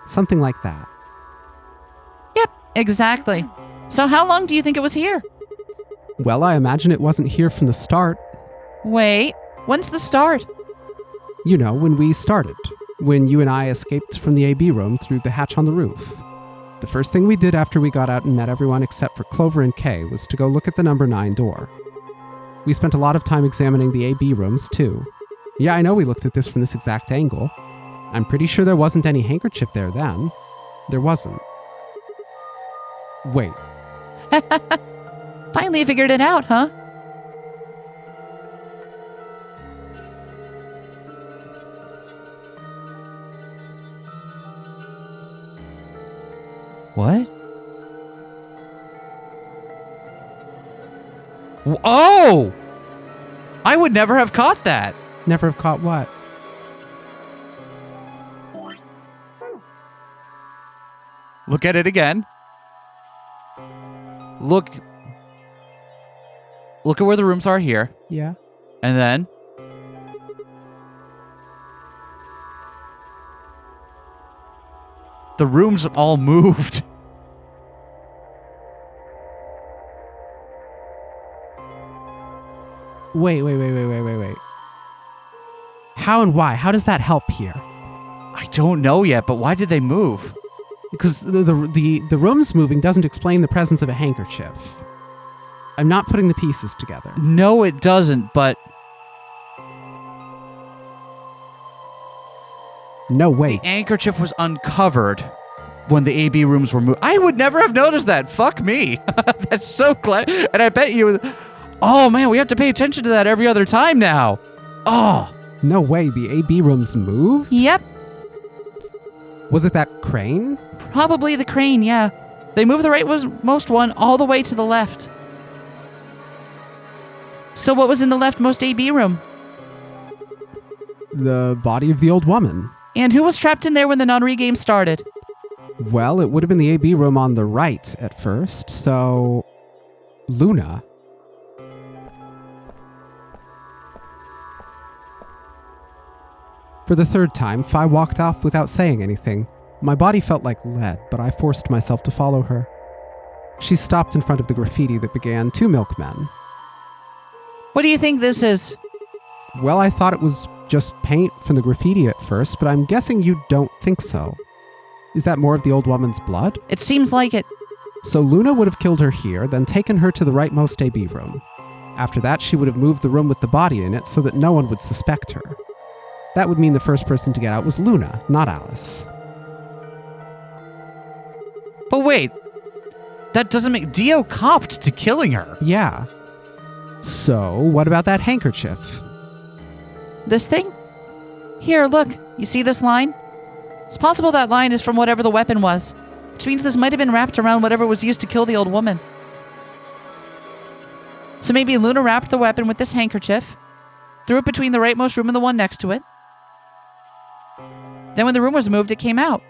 [SPEAKER 2] Something like that.
[SPEAKER 3] Yep, exactly. So how long do you think it was here?
[SPEAKER 2] Well, I imagine it wasn't here from the start.
[SPEAKER 3] Wait, when's the start?
[SPEAKER 2] You know, when we started. When you and I escaped from the AB room through the hatch on the roof. The first thing we did after we got out and met everyone except for Clover and Kay was to go look at the number 9 door. We spent a lot of time examining the AB rooms, too. Yeah, I know we looked at this from this exact angle. I'm pretty sure there wasn't any handkerchief there then. There wasn't. Wait.
[SPEAKER 3] Finally figured it out, huh?
[SPEAKER 1] What? Oh! I would never have caught that.
[SPEAKER 2] Never have caught what?
[SPEAKER 1] Look at it again. Look at where the rooms are here.
[SPEAKER 2] Yeah.
[SPEAKER 1] And then the rooms all moved.
[SPEAKER 2] Wait. How and why? How does that help here?
[SPEAKER 1] I don't know yet, but why did they move?
[SPEAKER 2] Because the rooms moving doesn't explain the presence of a handkerchief. I'm not putting the pieces together.
[SPEAKER 1] No, it doesn't, but
[SPEAKER 2] No, wait.
[SPEAKER 1] the handkerchief was uncovered when the AB rooms were moved. I would never have noticed that. Fuck me. That's so clever. And I bet you... Oh, man, we have to pay attention to that every other time now. Oh.
[SPEAKER 2] No way, the AB rooms moved?
[SPEAKER 3] Yep,
[SPEAKER 2] Was it that crane?
[SPEAKER 3] probably the crane, yeah. They moved the rightmost one all the way to the left. So what was in the leftmost AB room?
[SPEAKER 2] The body of the old woman.
[SPEAKER 3] And who was trapped in there when the Nonary Game started?
[SPEAKER 2] Well, it would have been the AB room on the right at first, so... Luna. For the third time, Fi walked off without saying anything. My body felt like lead, but I forced myself to follow her. She stopped in front of the graffiti that began, "To Milkmen."
[SPEAKER 3] What do you think this is?
[SPEAKER 2] Well, I thought it was just paint from the graffiti at first, but I'm guessing you don't think so. Is that more of the old woman's blood?
[SPEAKER 3] It seems like it.
[SPEAKER 2] So Luna would have killed her here, then taken her to the rightmost AB room. After that, she would have moved the room with the body in it so that no one would suspect her. That would mean the first person to get out was Luna, not Alice.
[SPEAKER 1] But wait. That doesn't make... Dio copped to killing her.
[SPEAKER 2] Yeah. So, what about that handkerchief?
[SPEAKER 3] This thing? Here, look. You see this line? It's possible that line is from whatever the weapon was, which means this might have been wrapped around whatever was used to kill the old woman. So maybe Luna wrapped the weapon with this handkerchief, threw it between the rightmost room and the one next to it. Then when the room was moved, it came out.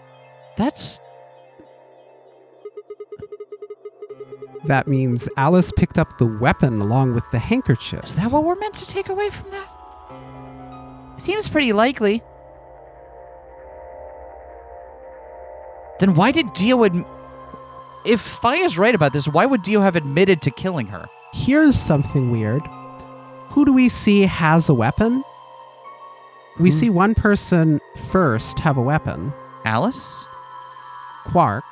[SPEAKER 2] That means Alice picked up the weapon along with the handkerchief.
[SPEAKER 3] Is that what we're meant to take away from that? Seems pretty likely.
[SPEAKER 1] Then why did Dio If Fi is right about this, why would Dio have admitted to killing her?
[SPEAKER 2] Here's something weird. Who do we see has a weapon? We see one person first have a weapon.
[SPEAKER 1] Alice?
[SPEAKER 2] Quark,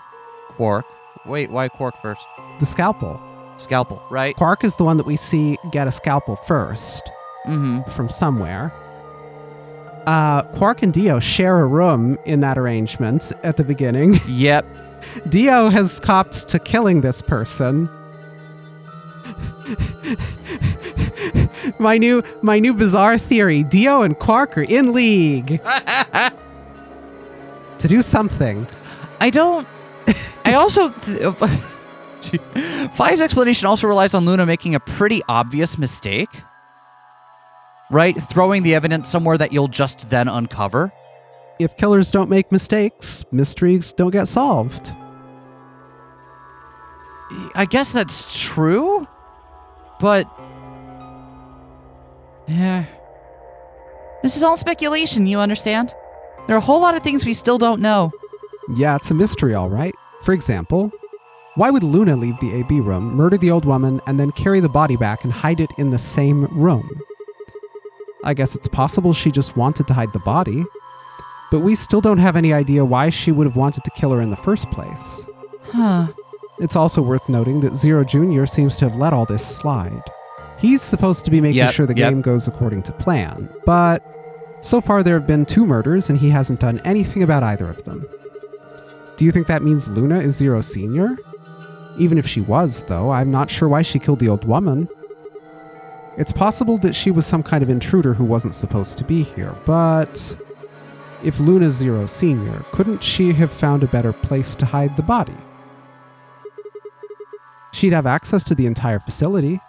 [SPEAKER 1] Quark? Wait, why Quark first?
[SPEAKER 2] the scalpel.
[SPEAKER 1] Scalpel, right?
[SPEAKER 2] Quark is the one that we see get a scalpel first
[SPEAKER 1] Mm-hmm.
[SPEAKER 2] from somewhere. Quark and Dio share a room in that arrangement at the beginning.
[SPEAKER 1] Yep.
[SPEAKER 2] Dio has copped to killing this person. My new bizarre theory. Dio and Quark are in league to do something.
[SPEAKER 1] I also... Fi's explanation also relies on Luna making a pretty obvious mistake. Right? Throwing the evidence somewhere that you'll just then uncover.
[SPEAKER 2] If killers don't make mistakes, mysteries don't get solved.
[SPEAKER 1] I guess that's true, but yeah.
[SPEAKER 3] This is all speculation, you understand? There are a whole lot of things we still don't know.
[SPEAKER 2] Yeah, it's a mystery, all right. For example, why would Luna leave the AB room, murder the old woman, and then carry the body back and hide it in the same room? I guess it's possible she just wanted to hide the body, but we still don't have any idea why she would have wanted to kill her in the first place.
[SPEAKER 3] Huh.
[SPEAKER 2] It's also worth noting that Zero Jr. seems to have let all this slide. He's supposed to be making sure the game goes according to plan, but so far there have been 2 murders and he hasn't done anything about either of them. Do you think that means Luna is Zero Sr.? Even if she was, though, I'm not sure why she killed the old woman. It's possible that she was some kind of intruder who wasn't supposed to be here, but if Luna's Zero Sr., couldn't she have found a better place to hide the body? She'd have access to the entire facility.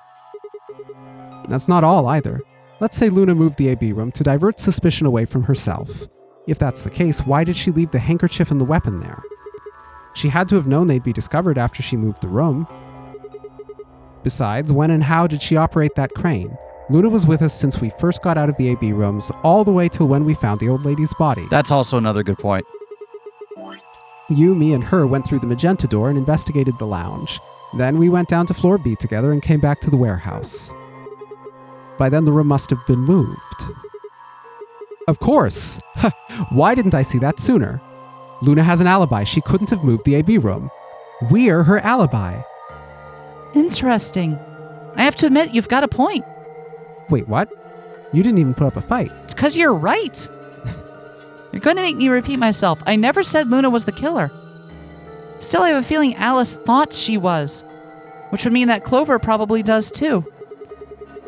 [SPEAKER 2] That's not all either. Let's say Luna moved the AB room to divert suspicion away from herself. If that's the case, why did she leave the handkerchief and the weapon there? She had to have known they'd be discovered after she moved the room. Besides, when and how did she operate that crane? Luna was with us since we first got out of the AB rooms, all the way till when we found the old lady's body.
[SPEAKER 1] That's also another good point.
[SPEAKER 2] You, me, and her went through the magenta door and investigated the lounge. Then we went down to floor B together and came back to the warehouse. By then the room must have been moved. Of course! Why didn't I see that sooner? Luna has an alibi. She couldn't have moved the AB room. We're her alibi.
[SPEAKER 3] Interesting. I have to admit, you've got a point.
[SPEAKER 2] Wait, what? You didn't even put up a fight.
[SPEAKER 3] It's because you're right. You're going to make me repeat myself. I never said Luna was the killer. Still, I have a feeling Alice thought she was, which would mean that Clover probably does too.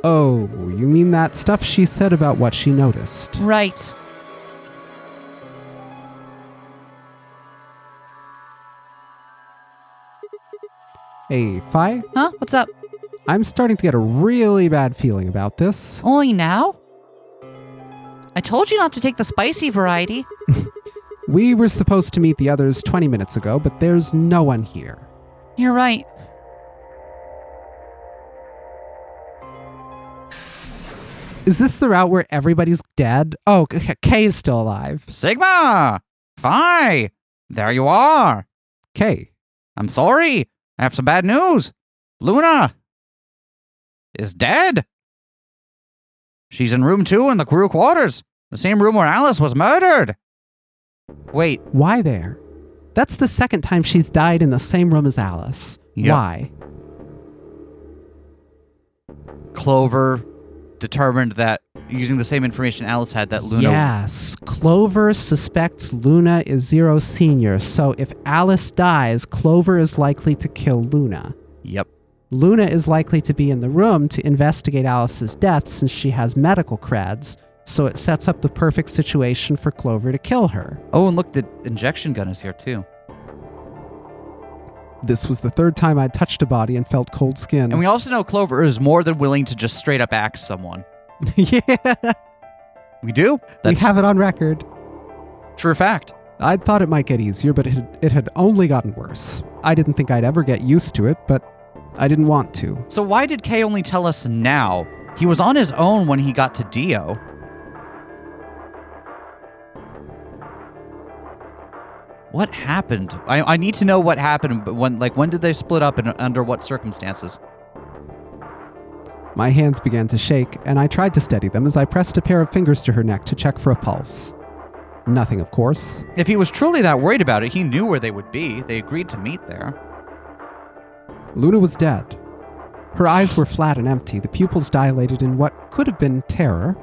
[SPEAKER 2] Oh, you mean that stuff she said about what she noticed?
[SPEAKER 3] Right.
[SPEAKER 2] Hey, Fi?
[SPEAKER 3] Huh? What's up?
[SPEAKER 2] I'm starting to get a really bad feeling about this.
[SPEAKER 3] Only now? I told you not to take the spicy variety.
[SPEAKER 2] We were supposed to meet the others 20 minutes ago, but there's no one here.
[SPEAKER 3] You're right.
[SPEAKER 2] Is this the route where everybody's dead? Oh, Kay is still alive.
[SPEAKER 1] Sigma! Phi! There you are!
[SPEAKER 2] Kay.
[SPEAKER 1] I'm sorry. I have some bad news. Luna is dead. She's in room 2 in the crew quarters. The same room where Alice was murdered. Wait.
[SPEAKER 2] Why there? That's the second time she's died in the same room as Alice.
[SPEAKER 1] Yep.
[SPEAKER 2] Why?
[SPEAKER 1] Clover determined that, using the same information Alice had, that Luna...
[SPEAKER 2] Yes. Clover suspects Luna is Zero Sr., so if Alice dies, Clover is likely to kill Luna.
[SPEAKER 1] Yep.
[SPEAKER 2] Luna is likely to be in the room to investigate Alice's death since she has medical creds, so it sets up the perfect situation for Clover to kill her.
[SPEAKER 1] Oh, and look, the injection gun is here too.
[SPEAKER 2] This was the third time I'd touched a body and felt cold skin.
[SPEAKER 1] And we also know Clover is more than willing to just straight up axe someone.
[SPEAKER 2] Yeah.
[SPEAKER 1] We do?
[SPEAKER 2] We have it on record.
[SPEAKER 1] True fact.
[SPEAKER 2] I'd thought it might get easier, but it had only gotten worse. I didn't think I'd ever get used to it, but I didn't want to.
[SPEAKER 1] So why did Kay only tell us now? He was on his own when he got to Dio. What happened? I need to know what happened, but when did they split up and under what circumstances?
[SPEAKER 2] My hands began to shake, and I tried to steady them as I pressed a pair of fingers to her neck to check for a pulse. Nothing, of course.
[SPEAKER 1] If he was truly that worried about it, he knew where they would be. They agreed to meet there.
[SPEAKER 2] Luna was dead. Her eyes were flat and empty, the pupils dilated in what could have been terror.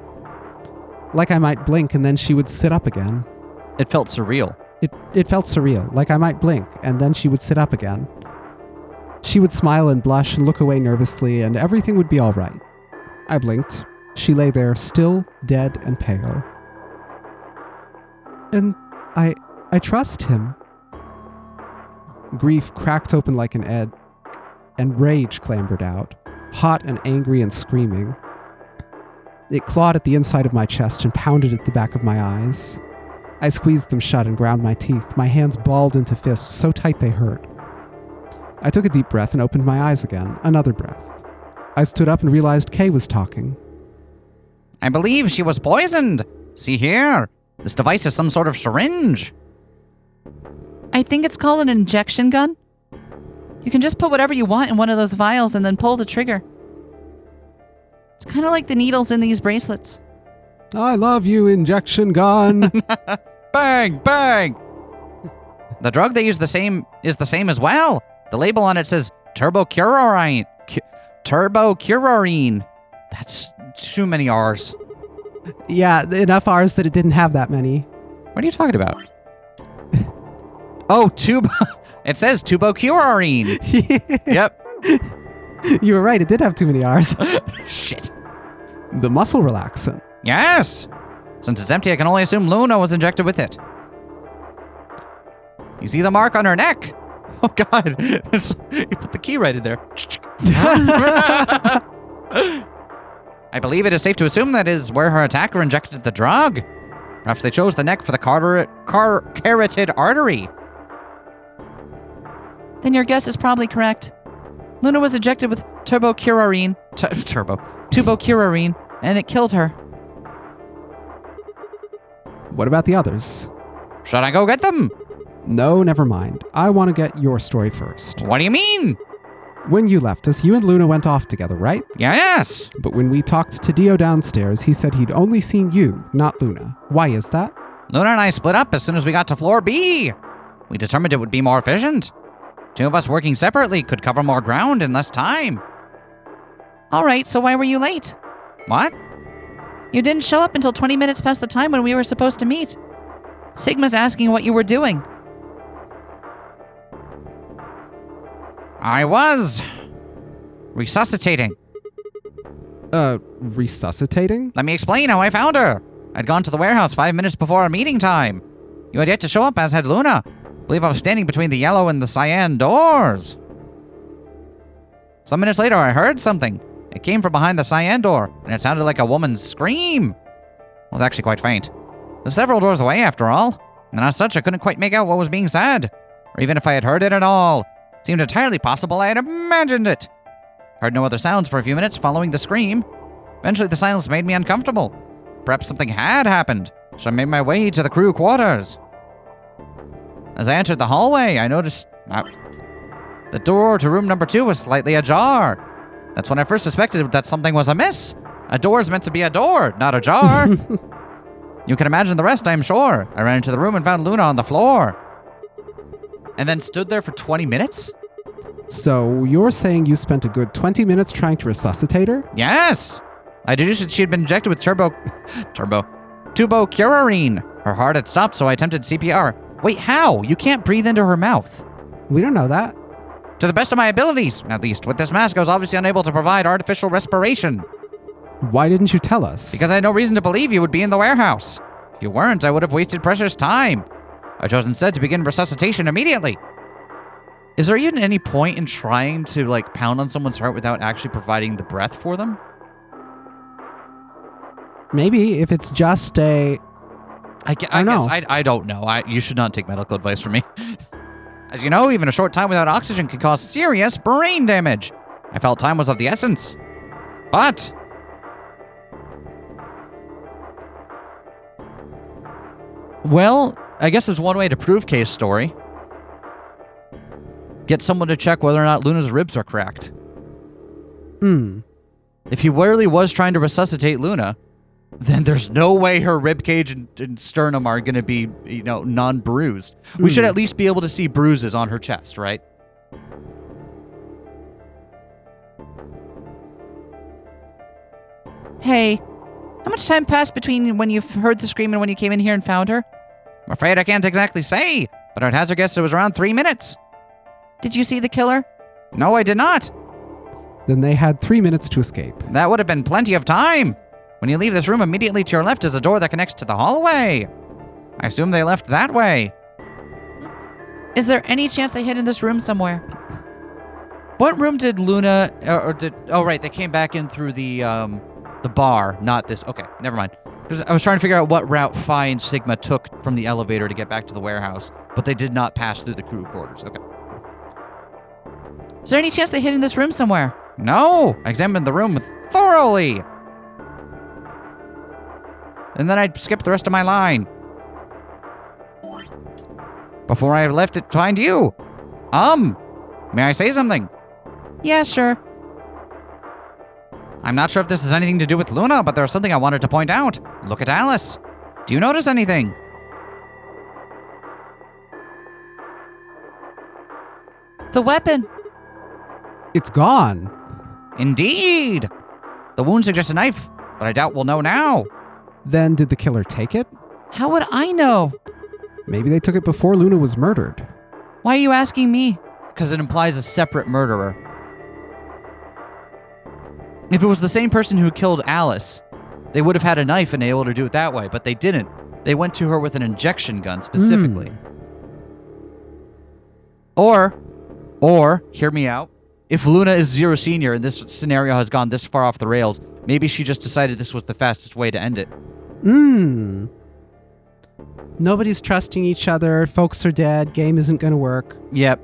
[SPEAKER 2] Like I might blink and then she would sit up again.
[SPEAKER 1] It felt surreal.
[SPEAKER 2] It felt surreal, like I might blink, and then she would sit up again. She would smile and blush and look away nervously, and everything would be all right. I blinked. She lay there, still, dead, and pale. And I trust him. Grief cracked open like an egg, and rage clambered out, hot and angry and screaming. It clawed at the inside of my chest and pounded at the back of my eyes. I squeezed them shut and ground my teeth, my hands balled into fists so tight they hurt. I took a deep breath and opened my eyes again, another breath. I stood up and realized Kay was talking.
[SPEAKER 3] I believe she was poisoned. See here. This device is some sort of syringe. I think it's called an injection gun. You can just put whatever you want in one of those vials and then pull the trigger. It's kind of like the needles in these bracelets.
[SPEAKER 2] I love you, injection gun.
[SPEAKER 3] Bang, bang. The drug they use is the same as well. The label on it says turbocurarine. Turbocurarine. That's too many R's.
[SPEAKER 2] Yeah, enough R's that it didn't have that many.
[SPEAKER 3] What are you talking about? Oh, it says turbocurarine. Yep.
[SPEAKER 2] You were right, it did have too many R's.
[SPEAKER 3] Shit.
[SPEAKER 2] The muscle relaxant.
[SPEAKER 3] Yes. Since it's empty, I can only assume Luna was injected with it. You see the mark on her neck? Oh, God. You put the key right in there. I believe it is safe to assume that is where her attacker injected the drug. Perhaps they chose the neck for the carotid artery. Then your guess is probably correct. Luna was injected with turbocurarine, and it killed her.
[SPEAKER 2] What about the others?
[SPEAKER 3] Should I go get them?
[SPEAKER 2] No, never mind. I want to get your story first.
[SPEAKER 3] What do you mean?
[SPEAKER 2] When you left us, you and Luna went off together, right?
[SPEAKER 3] Yes.
[SPEAKER 2] But when we talked to Dio downstairs, he said he'd only seen you, not Luna. Why is that?
[SPEAKER 3] Luna and I split up as soon as we got to floor B. We determined it would be more efficient. Two of us working separately could cover more ground in less time. All right, so why were you late? What? You didn't show up until 20 minutes past the time when we were supposed to meet. Sigma's asking what you were doing. I was resuscitating.
[SPEAKER 2] Resuscitating?
[SPEAKER 3] Let me explain how I found her. I'd gone to the warehouse 5 minutes before our meeting time. You had yet to show up, as had Luna. I believe I was standing between the yellow and the cyan doors. Some minutes later, I heard something. It came from behind the cyan door, and it sounded like a woman's scream. It was actually quite faint. It was several doors away, after all, and as such, I couldn't quite make out what was being said, or even if I had heard it at all. It seemed entirely possible I had imagined it. Heard no other sounds for a few minutes following the scream. Eventually, the silence made me uncomfortable. Perhaps something had happened, so I made my way to the crew quarters. As I entered the hallway, I noticed the door to room number 2 was slightly ajar. That's when I first suspected that something was amiss. A door is meant to be a door, not a jar. You can imagine the rest, I'm sure. I ran into the room and found Luna on the floor. And then stood there for 20 minutes?
[SPEAKER 2] So you're saying you spent a good 20 minutes trying to resuscitate her?
[SPEAKER 3] Yes! I deduced that she had been injected with turbocurarine. Her heart had stopped, so I attempted CPR. Wait, how? You can't breathe into her mouth.
[SPEAKER 2] We don't know that.
[SPEAKER 3] To the best of my abilities, at least. With this mask, I was obviously unable to provide artificial respiration.
[SPEAKER 2] Why didn't you tell us?
[SPEAKER 3] Because I had no reason to believe you would be in the warehouse. If you weren't, I would have wasted precious time. I chose instead to begin resuscitation immediately. Is there even any point in trying to, pound on someone's heart without actually providing the breath for them?
[SPEAKER 2] Maybe if it's just a...
[SPEAKER 3] I guess I don't know. You should not take medical advice from me. As you know, even a short time without oxygen can cause serious brain damage. I felt time was of the essence. But... well, I guess there's one way to prove Kay's story. Get someone to check whether or not Luna's ribs are cracked. If he really was trying to resuscitate Luna, then there's no way her ribcage and sternum are going to be, non-bruised. We should at least be able to see bruises on her chest, right? Hey, how much time passed between when you heard the scream and when you came in here and found her? I'm afraid I can't exactly say, but I'd hazard guess it was around 3 minutes. Did you see the killer? No, I did not.
[SPEAKER 2] Then they had 3 minutes to escape.
[SPEAKER 3] That would have been plenty of time. When you leave this room, immediately to your left is a door that connects to the hallway. I assume they left that way. Is there any chance they hid in this room somewhere? What room did Luna, oh right, they came back in through the bar, not this. Okay, never mind.
[SPEAKER 1] I was trying to figure out what route Phi and Sigma took from the elevator to get back to the warehouse, but they did not pass through the crew quarters. Okay.
[SPEAKER 3] Is there any chance they hid in this room somewhere?
[SPEAKER 1] No! I examined the room thoroughly! And then I skipped the rest of my line. Before I left it to find you. May I say something?
[SPEAKER 3] Yeah, sure.
[SPEAKER 1] I'm not sure if this has anything to do with Luna, but there's something I wanted to point out. Look at Alice. Do you notice anything?
[SPEAKER 3] The weapon.
[SPEAKER 2] It's gone.
[SPEAKER 1] Indeed! The wound suggests a knife, but I doubt we'll know now.
[SPEAKER 2] Then did the killer take it?
[SPEAKER 3] How would I know?
[SPEAKER 2] Maybe they took it before Luna was murdered.
[SPEAKER 3] Why are you asking me?
[SPEAKER 1] Because it implies a separate murderer. If it was the same person who killed Alice, they would have had a knife and able to do it that way, but they didn't. They went to her with an injection gun specifically. Or, hear me out, if Luna is Zero Senior and this scenario has gone this far off the rails, maybe she just decided this was the fastest way to end it.
[SPEAKER 2] Nobody's trusting each other. Folks are dead. Game isn't going to work.
[SPEAKER 1] Yep.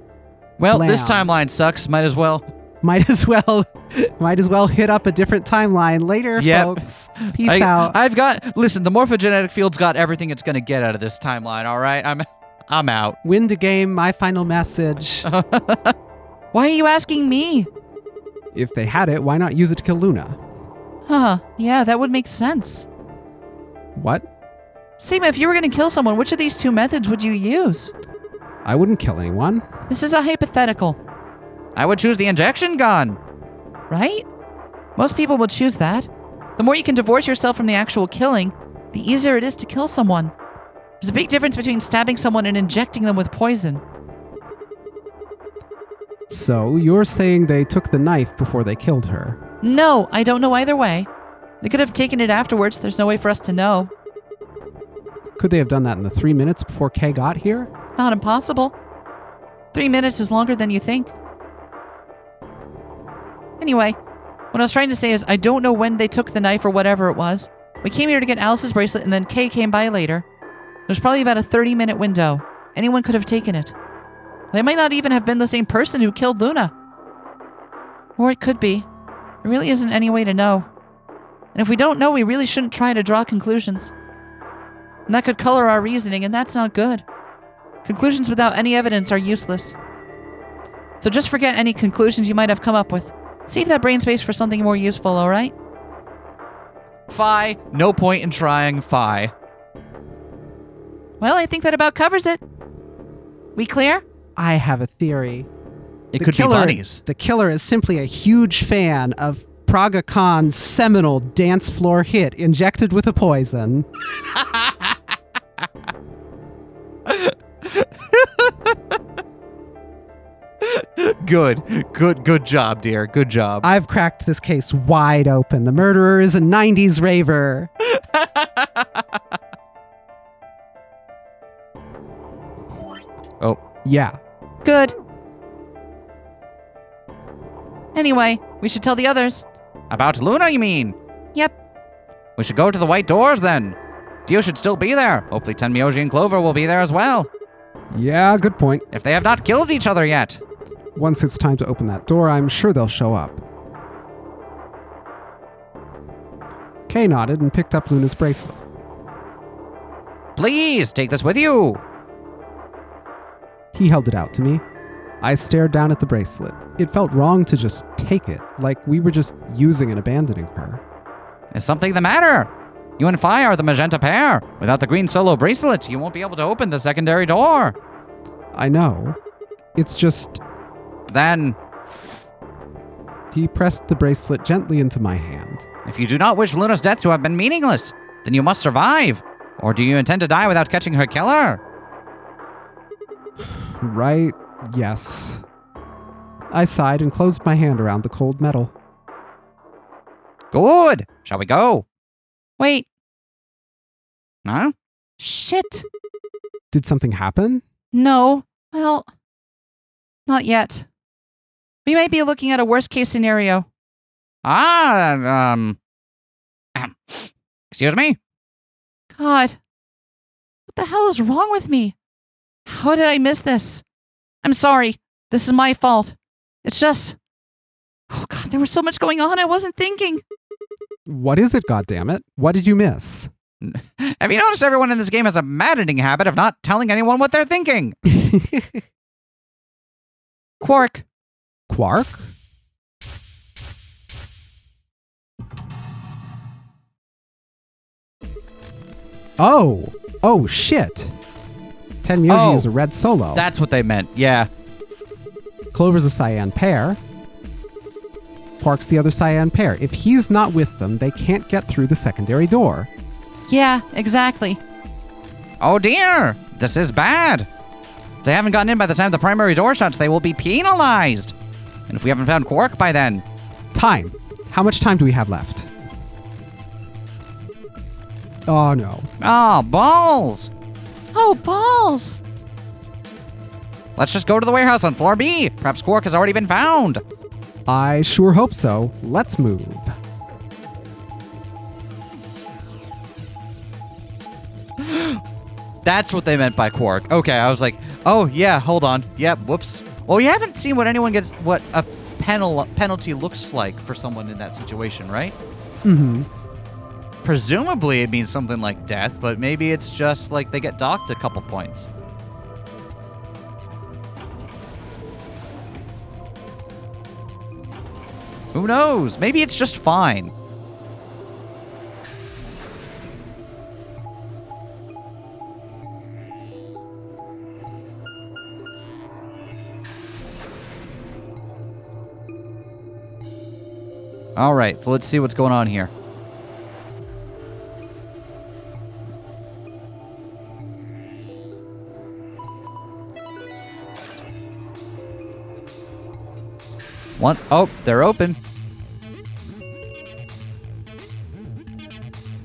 [SPEAKER 1] Well, this
[SPEAKER 2] Blam.
[SPEAKER 1] timeline sucks. Might as well.
[SPEAKER 2] Might as well hit up a different timeline later,
[SPEAKER 1] Yep.
[SPEAKER 2] folks. Peace out.
[SPEAKER 1] Listen, the morphogenetic field's got everything it's going to get out of this timeline, all right? I'm out.
[SPEAKER 2] Win the game. My final message.
[SPEAKER 3] Why are you asking me?
[SPEAKER 2] If they had it, why not use it to kill Luna?
[SPEAKER 3] Huh, yeah, that would make sense.
[SPEAKER 2] What?
[SPEAKER 3] Sigma, if you were going to kill someone, which of these two methods would you use?
[SPEAKER 2] I wouldn't kill anyone.
[SPEAKER 3] This is a hypothetical,
[SPEAKER 1] I would choose the injection gun.
[SPEAKER 3] right? Most people would choose that. The more you can divorce yourself from the actual killing, the easier it is to kill someone. There's a big difference between stabbing someone and injecting them with poison.
[SPEAKER 2] So you're saying they took the knife before they killed her?
[SPEAKER 3] No, I don't know either way. They could have taken it afterwards. There's no way for us to know.
[SPEAKER 2] Could they have done that in the 3 minutes before Kay got here?
[SPEAKER 3] It's not impossible. 3 minutes is longer than you think. Anyway, what I was trying to say is I don't know when they took the knife or whatever it was. We came here to get Alice's bracelet and then Kay came by later. There's probably about a 30-minute window. Anyone could have taken it. They might not even have been the same person who killed Luna. Or it could be. There really isn't any way to know. And if we don't know, we really shouldn't try to draw conclusions. And that could color our reasoning, and that's not good. Conclusions without any evidence are useless. So just forget any conclusions you might have come up with. Save that brain space for something more useful, alright?
[SPEAKER 1] Phi, no point in trying Phi.
[SPEAKER 3] Well, I think that about covers it. We clear?
[SPEAKER 2] I have a theory.
[SPEAKER 1] It could be bunnies.
[SPEAKER 2] The killer is simply a huge fan of Praga Khan's seminal dance floor hit, Injected with a Poison.
[SPEAKER 1] Good job, dear. Good job.
[SPEAKER 2] I've cracked this case wide open. The murderer is a 90s raver.
[SPEAKER 1] Oh.
[SPEAKER 2] Yeah.
[SPEAKER 3] Good. Anyway, we should tell the others.
[SPEAKER 1] About Luna, you mean?
[SPEAKER 3] Yep.
[SPEAKER 1] We should go to the White Doors, then. Dio should still be there. Hopefully Tenmyoji and Clover will be there as well.
[SPEAKER 2] Yeah, good point.
[SPEAKER 1] If they have not killed each other yet.
[SPEAKER 2] Once it's time to open that door, I'm sure they'll show up. Kay nodded and picked up Luna's bracelet.
[SPEAKER 1] Please, take this with you.
[SPEAKER 2] He held it out to me. I stared down at the bracelet. It felt wrong to just take it, like we were just using and abandoning her.
[SPEAKER 1] Is something the matter? You and Phi are the magenta pair. Without the green solo bracelet, you won't be able to open the secondary door.
[SPEAKER 2] I know. It's just...
[SPEAKER 1] Then,
[SPEAKER 2] He pressed the bracelet gently into my hand.
[SPEAKER 1] if you do not wish Luna's death to have been meaningless, then you must survive. Or do you intend to die without catching her killer?
[SPEAKER 2] Right, yes. I sighed and closed my hand around the cold metal.
[SPEAKER 1] Good. Shall we go?
[SPEAKER 3] Wait.
[SPEAKER 1] Huh?
[SPEAKER 3] Shit.
[SPEAKER 2] Did something happen?
[SPEAKER 3] No. Well, not yet. We might be looking at a worst-case scenario.
[SPEAKER 1] Excuse me?
[SPEAKER 3] God. What the hell is wrong with me? How did I miss this? I'm sorry. This is my fault. It's just... Oh God, there was so much going on. I wasn't thinking.
[SPEAKER 2] What is it, goddammit? What did you miss?
[SPEAKER 1] Have you noticed everyone in this game has a maddening habit of not telling anyone what they're thinking? Quark.
[SPEAKER 2] Quark? Oh, shit. Tenmyoji is a red solo.
[SPEAKER 1] That's what they meant, yeah.
[SPEAKER 2] Clover's a cyan pair. Quark's the other cyan pair. If he's not with them, they can't get through the secondary door.
[SPEAKER 3] Yeah, exactly.
[SPEAKER 1] Oh dear, this is bad. If they haven't gotten in by the time the primary door shuts, they will be penalized. And if we haven't found Quark by then...
[SPEAKER 2] Time. How much time do we have left? Oh, no.
[SPEAKER 1] Oh, balls.
[SPEAKER 3] Oh, balls.
[SPEAKER 1] Let's just go to the warehouse on floor B. Perhaps Quark has already been found.
[SPEAKER 2] I sure hope so. Let's move.
[SPEAKER 1] That's what they meant by Quark. Okay, I was like, oh yeah, hold on. Yep, whoops. Well, we haven't seen what a penalty looks like for someone in that situation, right?
[SPEAKER 2] Mm-hmm.
[SPEAKER 1] Presumably it means something like death, but maybe it's just like they get docked a couple points. Who knows? Maybe it's just fine. All right, so let's see what's going on here. One, oh, they're open.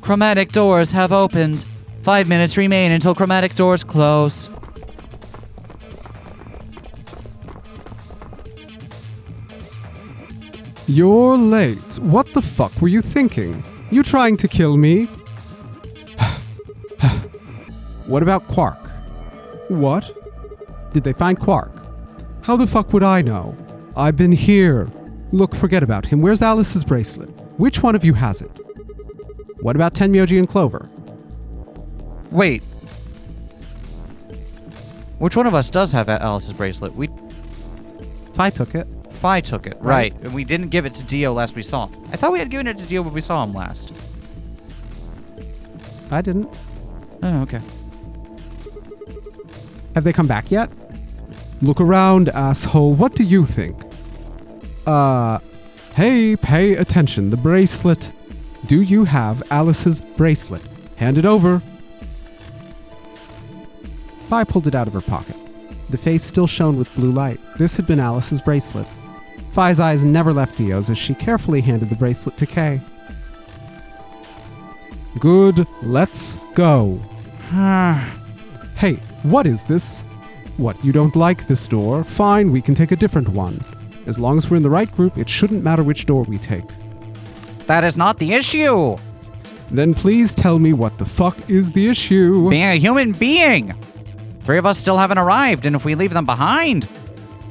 [SPEAKER 1] Chromatic doors have opened. 5 minutes remain until chromatic doors close.
[SPEAKER 6] You're late. What the fuck were you thinking? You trying to kill me?
[SPEAKER 2] What about Quark?
[SPEAKER 6] What?
[SPEAKER 2] Did they find Quark?
[SPEAKER 6] How the fuck would I know? I've been here. Look, forget about him. Where's Alice's bracelet? Which one of you has it?
[SPEAKER 2] What about Tenmyoji and Clover?
[SPEAKER 1] Wait. Which one of us does have Alice's bracelet?
[SPEAKER 2] Phi took it.
[SPEAKER 1] Phi took it, right. And we didn't give it to Dio last we saw him. I thought we had given it to Dio when we saw him last.
[SPEAKER 2] I didn't.
[SPEAKER 1] Oh, okay.
[SPEAKER 2] Have they come back yet?
[SPEAKER 6] Look around, asshole. What do you think? Hey, pay attention. The bracelet. Do you have Alice's bracelet? Hand it over.
[SPEAKER 2] Phi pulled it out of her pocket. The face still shone with blue light. This had been Alice's bracelet. Phi's eyes never left Dio's as she carefully handed the bracelet to Kay.
[SPEAKER 6] Good. Let's go. Hey, what is this? What, you don't like this door? Fine, we can take a different one. As long as we're in the right group, it shouldn't matter which door we take.
[SPEAKER 1] That is not the issue.
[SPEAKER 6] Then please tell me what the fuck is the issue?
[SPEAKER 1] Being a human being. 3 of us still haven't arrived, and if we leave them behind...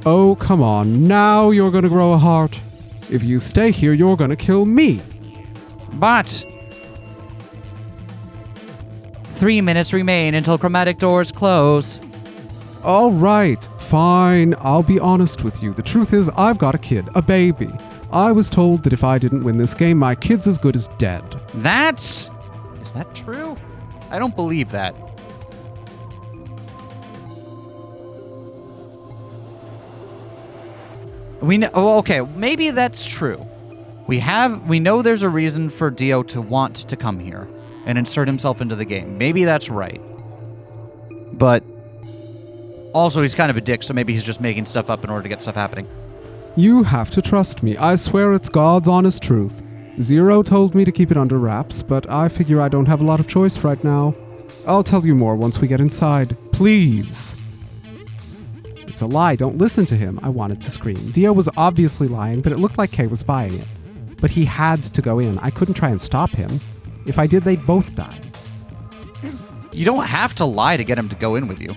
[SPEAKER 6] Oh, come on. Now you're gonna grow a heart. If you stay here, you're gonna kill me.
[SPEAKER 1] But... 3 minutes remain until chromatic doors close.
[SPEAKER 6] All right, fine. I'll be honest with you. The truth is, I've got a kid, a baby. I was told that if I didn't win this game, my kid's as good as dead.
[SPEAKER 1] Is that true? I don't believe that. Okay, maybe that's true. We know there's a reason for Dio to want to come here and insert himself into the game. Maybe that's right. But also he's kind of a dick, so maybe he's just making stuff up in order to get stuff happening.
[SPEAKER 6] You have to trust me. I swear it's God's honest truth. Zero told me to keep it under wraps, but I figure I don't have a lot of choice right now. I'll tell you more once we get inside. Please.
[SPEAKER 2] It's a lie. Don't listen to him. I wanted to scream. Dio was obviously lying, but it looked like Kay was buying it. But he had to go in. I couldn't try and stop him. If I did, they'd both die.
[SPEAKER 1] You don't have to lie to get him to go in with you.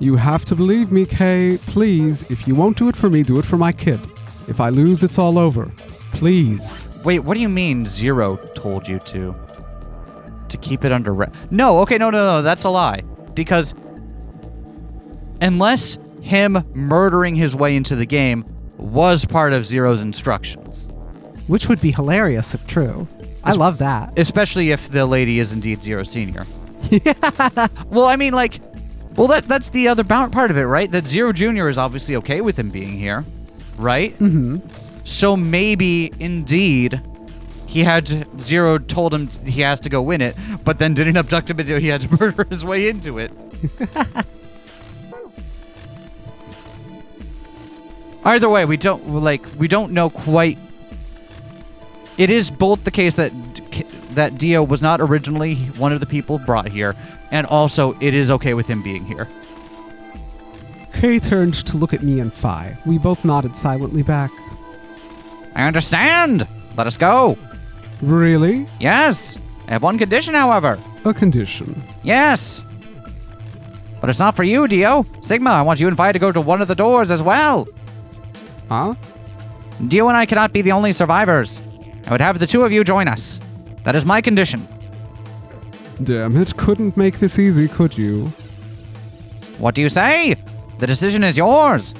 [SPEAKER 6] You have to believe me, Kay. Please, if you won't do it for me, do it for my kid. If I lose, it's all over. Please.
[SPEAKER 1] Wait, what do you mean Zero told you to? To keep it under wraps? No, okay, no, that's a lie. Because unless him murdering his way into the game was part of Zero's instructions.
[SPEAKER 2] Which would be hilarious if true. I love that.
[SPEAKER 1] Especially if the lady is indeed Zero Senior. Well, I mean, like, that's the other part of it, right? That Zero Jr. is obviously okay with him being here, right?
[SPEAKER 2] Mm-hmm.
[SPEAKER 1] So maybe, indeed, Zero told him he has to go win it, but then didn't abduct him until he had to murder his way into it. Either way, we don't know quite. It is both the case that Dio was not originally one of the people brought here, and also it is okay with him being here.
[SPEAKER 2] Kay turned to look at me and Phi. We both nodded silently back.
[SPEAKER 1] I understand. Let us go.
[SPEAKER 6] Really?
[SPEAKER 1] Yes. I have one condition, however.
[SPEAKER 6] A condition.
[SPEAKER 1] Yes. But it's not for you, Dio. Sigma, I want you and Phi to go to one of the doors as well.
[SPEAKER 6] Huh?
[SPEAKER 1] Dio and I cannot be the only survivors. I would have the two of you join us. That is my condition.
[SPEAKER 6] Damn it, couldn't make this easy, could you?
[SPEAKER 1] What do you say? The decision is yours.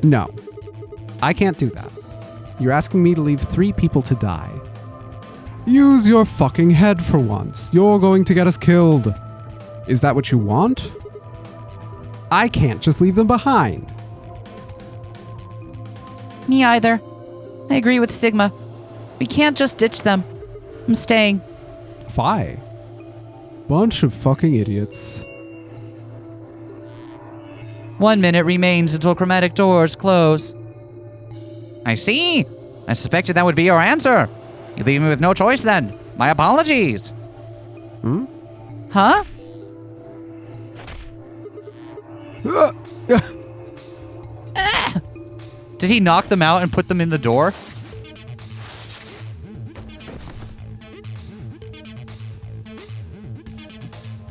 [SPEAKER 2] No. I can't do that. You're asking me to leave 3 people to die.
[SPEAKER 6] Use your fucking head for once. You're going to get us killed. Is that what you want?
[SPEAKER 2] I can't just leave them behind.
[SPEAKER 3] Me either. I agree with Sigma. We can't just ditch them. I'm staying.
[SPEAKER 6] Phi. Bunch of fucking idiots.
[SPEAKER 1] 1 minute remains until chromatic doors close. I see. I suspected that would be your answer. You leave me with no choice then. My apologies.
[SPEAKER 3] Huh?
[SPEAKER 1] Did he knock them out and put them in the door?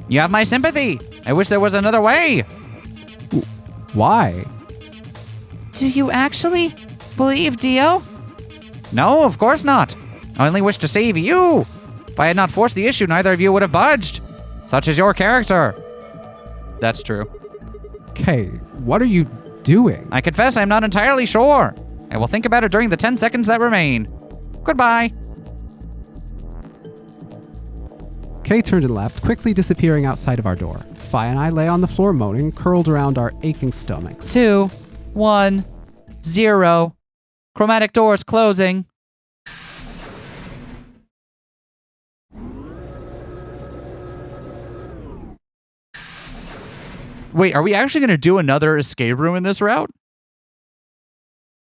[SPEAKER 1] You have my sympathy. I wish there was another way.
[SPEAKER 6] Why?
[SPEAKER 3] Do you actually believe Dio?
[SPEAKER 1] No, of course not. I only wish to save you. If I had not forced the issue, neither of you would have budged. Such is your character. That's true.
[SPEAKER 2] Kay, what are you doing?
[SPEAKER 1] I confess I'm not entirely sure. I will think about it during the 10 seconds that remain. Goodbye.
[SPEAKER 2] Kay turned and left, quickly disappearing outside of our door. Phi and I lay on the floor moaning, curled around our aching stomachs.
[SPEAKER 3] 2, 1, 0. Chromatic doors closing.
[SPEAKER 1] Wait, are we actually going to do another escape room in this route?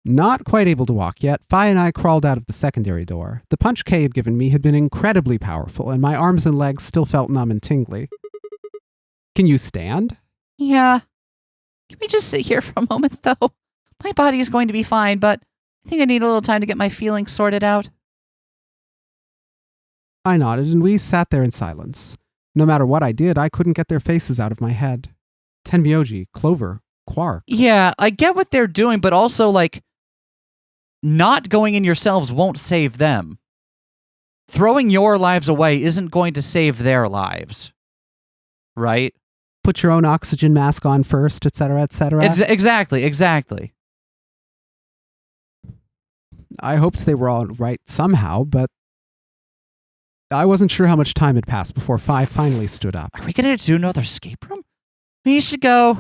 [SPEAKER 2] Not quite able to walk yet, Phi and I crawled out of the secondary door. The punch Kay had given me had been incredibly powerful, and my arms and legs still felt numb and tingly. Can you stand?
[SPEAKER 3] Yeah. Can we just sit here for a moment, though? My body is going to be fine, but I think I need a little time to get my feelings sorted out.
[SPEAKER 2] I nodded, and we sat there in silence. No matter what I did, I couldn't get their faces out of my head. Tenmyoji, Clover, Quark.
[SPEAKER 1] Yeah, I get what they're doing, but also, like, not going in yourselves won't save them. Throwing your lives away isn't going to save their lives. Right?
[SPEAKER 2] Put your own oxygen mask on first, etc., etc.
[SPEAKER 1] Exactly.
[SPEAKER 2] I hoped they were all right somehow, but I wasn't sure how much time had passed before Phi finally stood up.
[SPEAKER 1] Are we going to do another escape room?
[SPEAKER 3] We should go.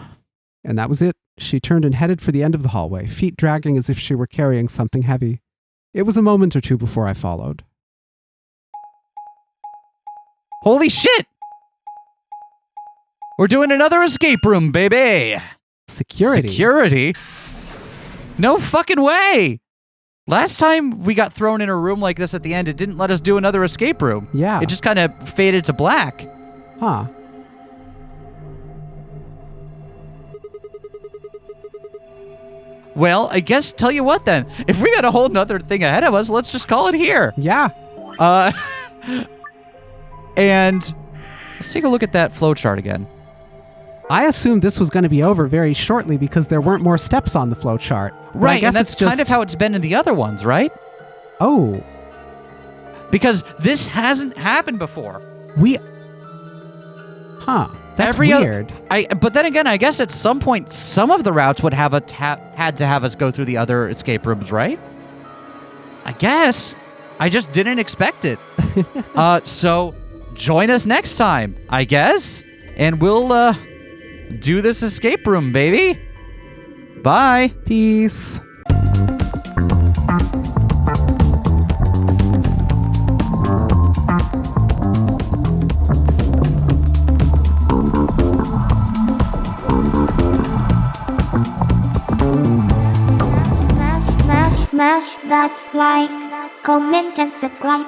[SPEAKER 2] And that was it. She turned and headed for the end of the hallway, feet dragging as if she were carrying something heavy. It was a moment or two before I followed.
[SPEAKER 1] Holy shit! We're doing another escape room, baby! Security? No fucking way! Last time we got thrown in a room like this at the end, it didn't let us do another escape room.
[SPEAKER 2] Yeah.
[SPEAKER 1] It just kind of faded to black.
[SPEAKER 2] Huh.
[SPEAKER 1] Well, I guess, tell you what then. If we got a whole nother thing ahead of us, let's just call it here.
[SPEAKER 2] Yeah.
[SPEAKER 1] And let's take a look at that flowchart again.
[SPEAKER 2] I assumed this was going to be over very shortly because there weren't more steps on the flowchart. But I
[SPEAKER 1] Right,
[SPEAKER 2] guess
[SPEAKER 1] and that's
[SPEAKER 2] it's just...
[SPEAKER 1] kind of how it's been in the other ones, right?
[SPEAKER 2] Oh,
[SPEAKER 1] Because this hasn't happened before.
[SPEAKER 2] That's
[SPEAKER 1] Every other-
[SPEAKER 2] weird.
[SPEAKER 1] But then again, I guess at some point, some of the routes would have had to have us go through the other escape rooms, right? I guess. I just didn't expect it. So join us next time, I guess, and we'll do this escape room, baby. Bye.
[SPEAKER 2] Peace.
[SPEAKER 7] Smash that like, comment and subscribe.